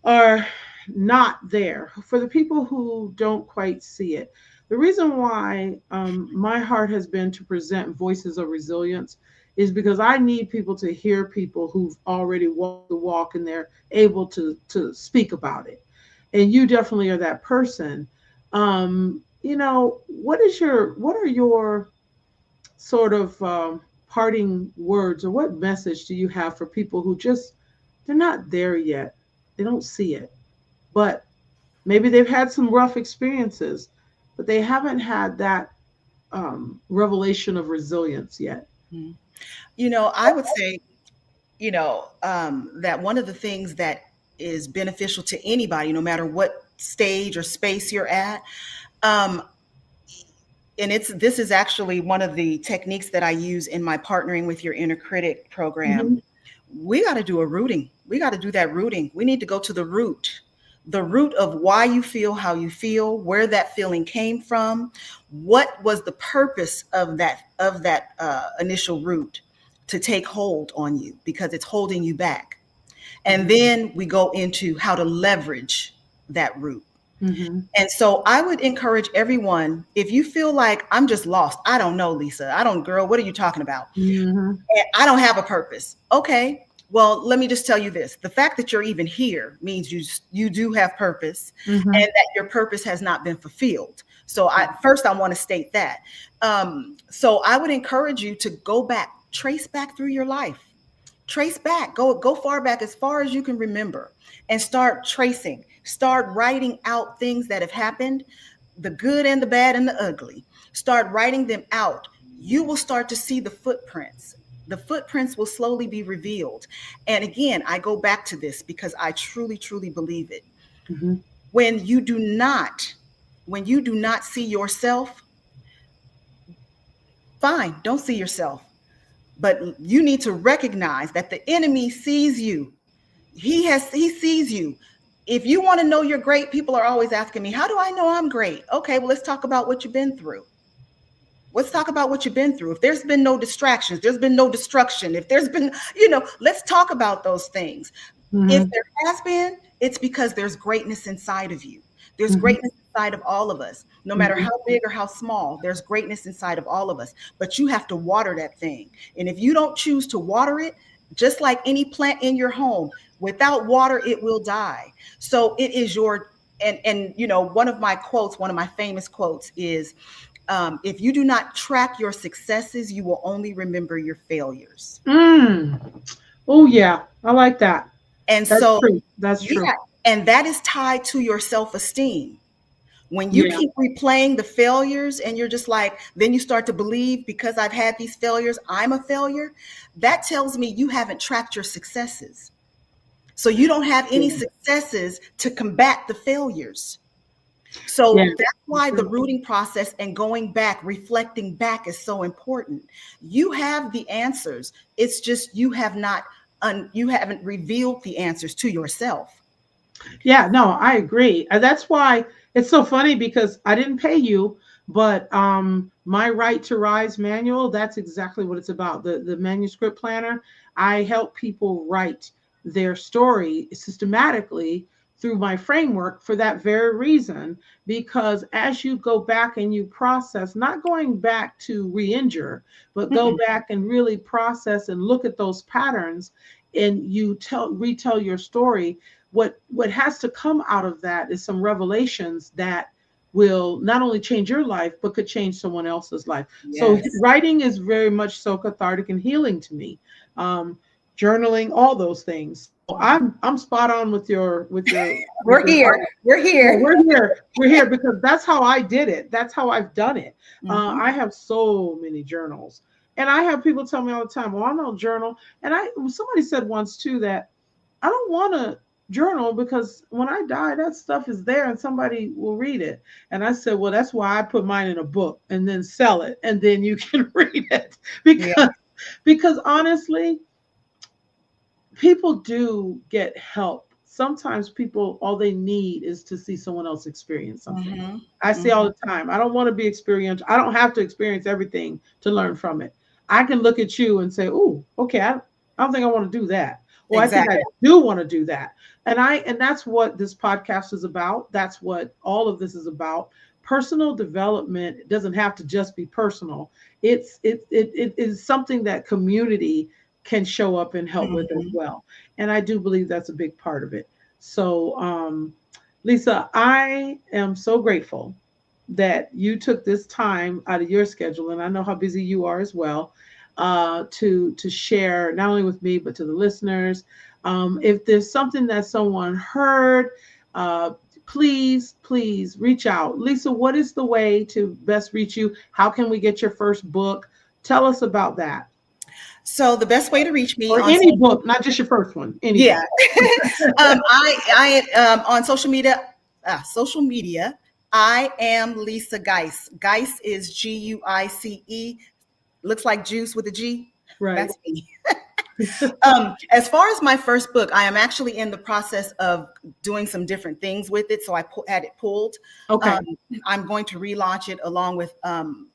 Speaker 1: are not there, for the people who don't quite see it, the reason why my heart has been to present voices of resilience is because I need people to hear people who've already walked the walk and they're able to speak about it. And you definitely are that person. What are your sort of parting words, or what message do you have for people who just they're not there yet, they don't see it, but maybe they've had some rough experiences, but they haven't had that revelation of resilience yet?
Speaker 2: Mhm. I would say, that one of the things that is beneficial to anybody, no matter what stage or space you're at, um, and this is actually one of the techniques that I use in my Partnering with Your Inner Critic program.
Speaker 1: Hmm.
Speaker 2: We got to do a rooting. We got to do that rooting. We need to go to the root of why you feel how you feel, where that feeling came from, what was the purpose of that initial root to take hold on you because it's holding you back. And then we go into how to leverage that root.
Speaker 1: Hmm.
Speaker 2: And so I would encourage everyone, if you feel like I'm just lost, I don't know, Lisa, I don't, girl, what are you talking about?
Speaker 1: Hmm.
Speaker 2: And I don't have a purpose. Okay. Well, let me just tell you this. The fact that you're even here means you do have purpose and
Speaker 1: Hmm.
Speaker 2: that your purpose has not been fulfilled. So I want to state that. So I would encourage you to go back, trace back through your life. Trace back, go far back as far as you can remember and start tracing. Start writing out things that have happened, the good and the bad and the ugly. Start writing them out. You will start to see the footprints. The footprints will slowly be revealed. And again, I go back to this because I truly, truly believe it.
Speaker 1: Hmm.
Speaker 2: When you do not, when you do not see yourself, fine, don't see yourself. But you need to recognize that the enemy sees you. He sees you. If you want to know you're great, people are always asking me, how do I know I'm great? Okay, well, let's talk about what you've been through. Let's talk about what you've been through. If there's been no distractions, there's been no destruction. If there's been, let's talk about those things. If
Speaker 1: Hmm.
Speaker 2: there has been, it's because there's greatness inside of you. There's
Speaker 1: Hmm.
Speaker 2: greatness inside of all of us. No matter
Speaker 1: Hmm.
Speaker 2: how big or how small, there's greatness inside of all of us. But you have to water that thing. And if you don't choose to water it, just like any plant in your home, without water, it will die. So it is your one of my quotes, one of my famous quotes is, if you do not track your successes, you will only remember your failures.
Speaker 1: Mm. Oh yeah, I like that.
Speaker 2: And
Speaker 1: That's
Speaker 2: so,
Speaker 1: true. That's true.
Speaker 2: yeah, and that is tied to your self esteem. When you
Speaker 1: Yeah.
Speaker 2: keep replaying the failures and you're just like, then you start to believe because I've had these failures, I'm a failure. That tells me you haven't tracked your successes. So you don't have any
Speaker 1: Yeah.
Speaker 2: successes to combat the failures.
Speaker 1: Yeah.
Speaker 2: So that's
Speaker 1: That's
Speaker 2: why the
Speaker 1: true.
Speaker 2: rooting process and going back, reflecting back is so important. You have the answers. It's just you haven't revealed the answers to yourself.
Speaker 1: Yeah, no, I agree. That's why it's so funny because I didn't pay you, but my Right to Rise manual, that's exactly what it's about. The manuscript planner, I help people write their story systematically through my framework for that very reason because as you go back and you process, not going back to re-injure, but go
Speaker 2: Mm-mm.
Speaker 1: back and really process and look at those patterns and you retell your story, what has to come out of that is some revelations that will not only change your life but could change someone else's life. So
Speaker 2: Yes.
Speaker 1: writing is very much so cathartic and healing to me. um, Journaling, all those things. So I'm spot on with
Speaker 2: We're
Speaker 1: your
Speaker 2: here.
Speaker 1: heart.
Speaker 2: We're
Speaker 1: Yeah,
Speaker 2: here.
Speaker 1: we're here because that's how I did it. That's how I've done it.
Speaker 2: Hmm.
Speaker 1: I have so many journals, and I have people tell me all the time, well, I don't journal. And somebody said once too that I don't want to journal because when I die, that stuff is there and somebody will read it. And I said, well, that's why I put mine in a book and then sell it, and then you can read it
Speaker 2: Yeah.
Speaker 1: because honestly, people do get help. Sometimes people, all they need is to see someone else experience something.
Speaker 2: Hmm.
Speaker 1: I see all
Speaker 2: Hmm.
Speaker 1: the time. I don't want to be experienced. I don't have to experience everything to learn from it. I can look at you and say, "Oh, okay, I don't think I want to do that." Or I think I
Speaker 2: Exactly.
Speaker 1: do want to do that. And that's what this podcast is about. That's what all of this is about. Personal development doesn't have to just be personal. It is something that community can show up and help with as
Speaker 2: Hmm.
Speaker 1: well. And I do believe that's a big part of it. So, Lisa, I am so grateful that you took this time out of your schedule, and I know how busy you are as well, to share not only with me but to the listeners. If there's something that someone heard, uh, please reach out. Lisa, what is the way to best reach you? How can we get your first book? Tell us about that.
Speaker 2: So the best way to reach me
Speaker 1: Or
Speaker 2: on
Speaker 1: any
Speaker 2: social,
Speaker 1: book, not just your first one, any
Speaker 2: yeah,
Speaker 1: book.
Speaker 2: I on social media, I am Lisa Guice. Guice is Guice. Looks like juice with a G.
Speaker 1: Right.
Speaker 2: That's me. As far as my first book, I am actually in the process of doing some different things with it. So I had it pulled. Um,
Speaker 1: Okay.
Speaker 2: I'm going to relaunch it along with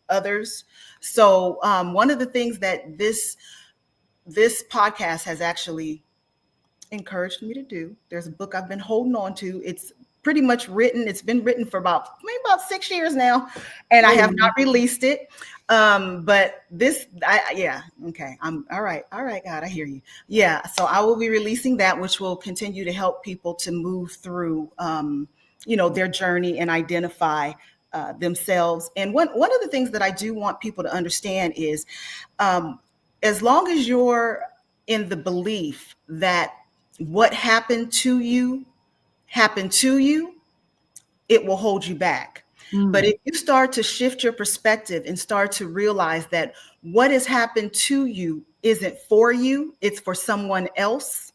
Speaker 2: others. So one of the things that this podcast has actually encouraged me to do. There's a book I've been holding on to. It's pretty much written. It's been written for maybe about 6 years now, and I have not
Speaker 1: Oh,
Speaker 2: released it. But yeah, okay. I'm all right. All right, God, I hear you. Yeah, so I will be releasing that, which will continue to help people to move through, their journey and identify themselves. And one of the things that I do want people to understand is, um, as long as you're in the belief that what happened to you, it will hold you back. But
Speaker 1: mm,
Speaker 2: if you start to shift your perspective and start to realize that what has happened to you isn't for you, it's for someone else,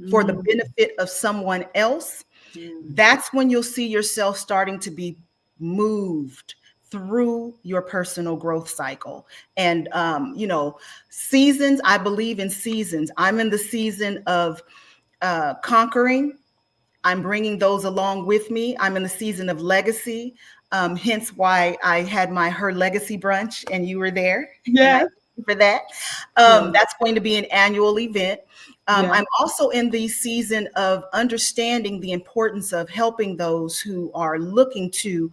Speaker 2: for the
Speaker 1: mm,
Speaker 2: benefit of someone else,
Speaker 1: mm.
Speaker 2: that's when you'll see yourself starting to be moved through your personal growth cycle. And seasons, I believe in seasons. I'm in the season of conquering. I'm bringing those along with me. I'm in the season of legacy, hence why I had my Her Legacy brunch and you were there, and I
Speaker 1: Yes.
Speaker 2: thank you for that.
Speaker 1: Yes.
Speaker 2: That's going to be an annual event.
Speaker 1: Yes.
Speaker 2: I'm also in the season of understanding the importance of helping those who are looking to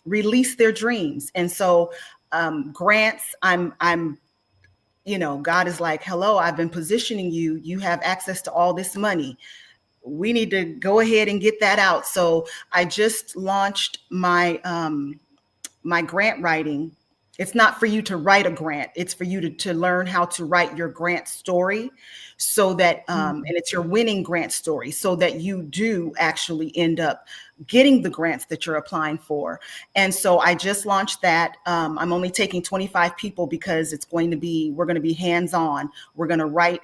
Speaker 2: release their dreams. And so, grants, God is like, hello, I've been positioning you. You have access to all this money. We need to go ahead and get that out. So I just launched my grant writing. It's not for you to write a grant. It's for you to learn how to write your grant story, so that and
Speaker 1: Mm.
Speaker 2: it's your winning grant story, so that you do actually end up getting the grants that you're applying for. And so I just launched that. I'm only taking 25 people because we're going to be hands on. We're going to write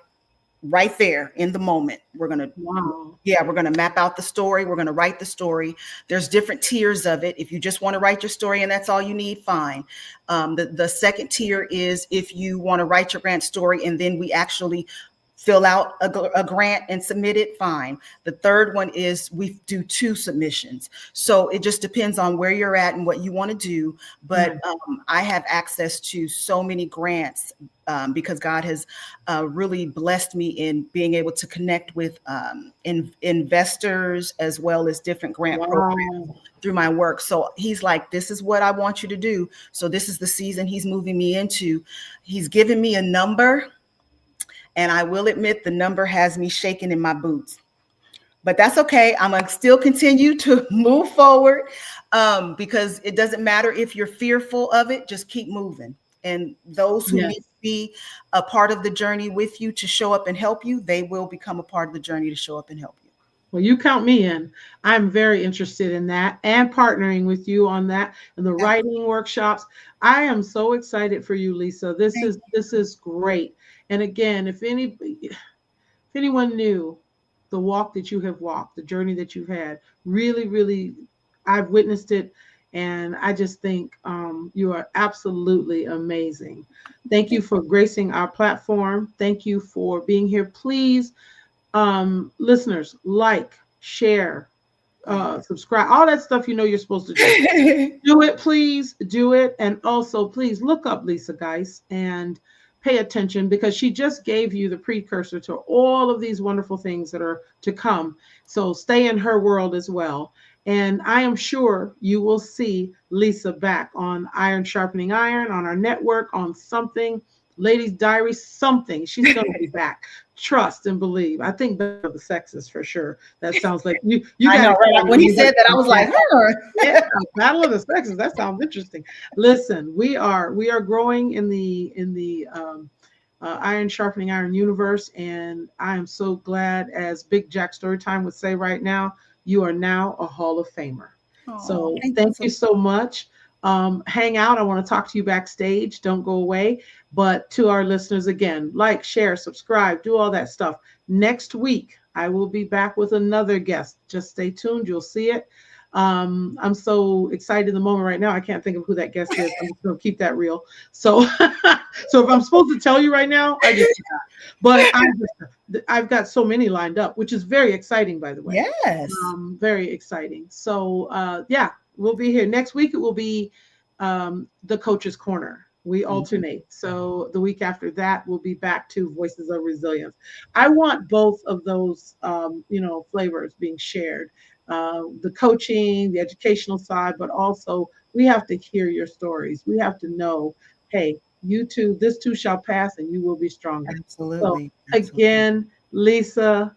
Speaker 2: right there in the moment.
Speaker 1: Wow.
Speaker 2: We're going to map out the story. We're going to write the story. There's different tiers of it. If you just want to write your story and that's all you need, fine. The second tier is if you want to write your grant story and then we actually fill out a grant and submit it, fine. The third one is we do 2 submissions. So it just depends on where you're at and what you want to do. But
Speaker 1: Nice.
Speaker 2: I have access to so many grants because God has really blessed me in being able to connect with investors as well as different grant programs
Speaker 1: Wow.
Speaker 2: through my work. So he's like, this is what I want you to do. So this is the season he's moving me into. He's given me a number, and I will admit the number has me shaking in my boots. But that's okay. I'm going to still continue to move forward, because it doesn't matter if you're fearful of it, just keep moving. And those who need
Speaker 1: Yes.
Speaker 2: to be a part of the journey with you to show up and help you, they will become a part of the journey to show up and help you.
Speaker 1: Well, you count me in. I'm very interested in that and partnering with you on that and the
Speaker 2: Yeah.
Speaker 1: writing workshops. I am so excited for you, Lisa. This
Speaker 2: Thank
Speaker 1: is this is great. And again, if anyone knew the walk that you have walked, the journey that you've had, really, really, I've witnessed it, and I just think you are absolutely amazing. Thank you
Speaker 2: you.
Speaker 1: for gracing our platform. Thank you for being here. Please, listeners, like, share, subscribe, all that stuff you know you're supposed to do.
Speaker 2: Yeah.
Speaker 1: Do it, please do it. And also, please look up Lisa Guice and pay attention because she just gave you the precursor to all of these wonderful things that are to come. So stay in her world as well. And I am sure you will see Lisa back on Iron Sharpening Iron, on our network, on something, Ladies Diary, something. She's going to be back. Trust and believe. I think Battle of the Sexes for sure. That sounds like you
Speaker 2: I
Speaker 1: got
Speaker 2: know,
Speaker 1: to
Speaker 2: right?
Speaker 1: hear
Speaker 2: When
Speaker 1: when
Speaker 2: he
Speaker 1: you
Speaker 2: said that, I was like, huh.
Speaker 1: yeah, Battle of the Sexes. That sounds interesting. Listen, we are growing in the Iron Sharpening Iron universe, and I am so glad, as Big Jack Storytime would say right now, you are now a Hall of Famer.
Speaker 2: Oh,
Speaker 1: So
Speaker 2: thank you
Speaker 1: thank
Speaker 2: so
Speaker 1: you so much. hang out. I want to talk to you backstage. Don't go away. But to our listeners, again, like, share, subscribe, do all that stuff. Next week, I will be back with another guest. Just stay tuned. You'll see it. I'm so excited in the moment right now. I can't think of who that guest is. I'm just going to keep that real. So, so if I'm supposed to tell you right now, I just, but I've got so many lined up, which is very exciting, by the way.
Speaker 2: Yes.
Speaker 1: Very exciting. So, yeah, we'll be here next week. It will be the Coach's Corner. We
Speaker 2: Mhm.
Speaker 1: alternate. So the week after that, we'll be back to Voices of Resilience. I want both of those, flavors being shared. The coaching, the educational side, but also we have to hear your stories. We have to know, hey, you too, this too shall pass and you will be stronger. So
Speaker 2: Absolutely. Absolutely.
Speaker 1: again, Lisa,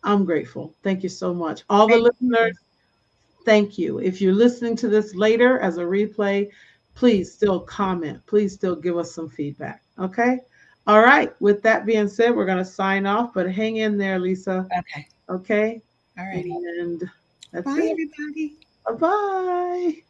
Speaker 1: I'm grateful. Thank you so much. All the
Speaker 2: Thank
Speaker 1: listeners,
Speaker 2: you.
Speaker 1: thank you. If you're listening to this later as a replay, please still comment. Please still give us some feedback. Okay. All right. With that being said, we're going to sign off, but hang in there, Lisa.
Speaker 2: Okay.
Speaker 1: Okay.
Speaker 2: All righty.
Speaker 1: And that's
Speaker 2: Bye,
Speaker 1: it.
Speaker 2: everybody.
Speaker 1: Bye bye.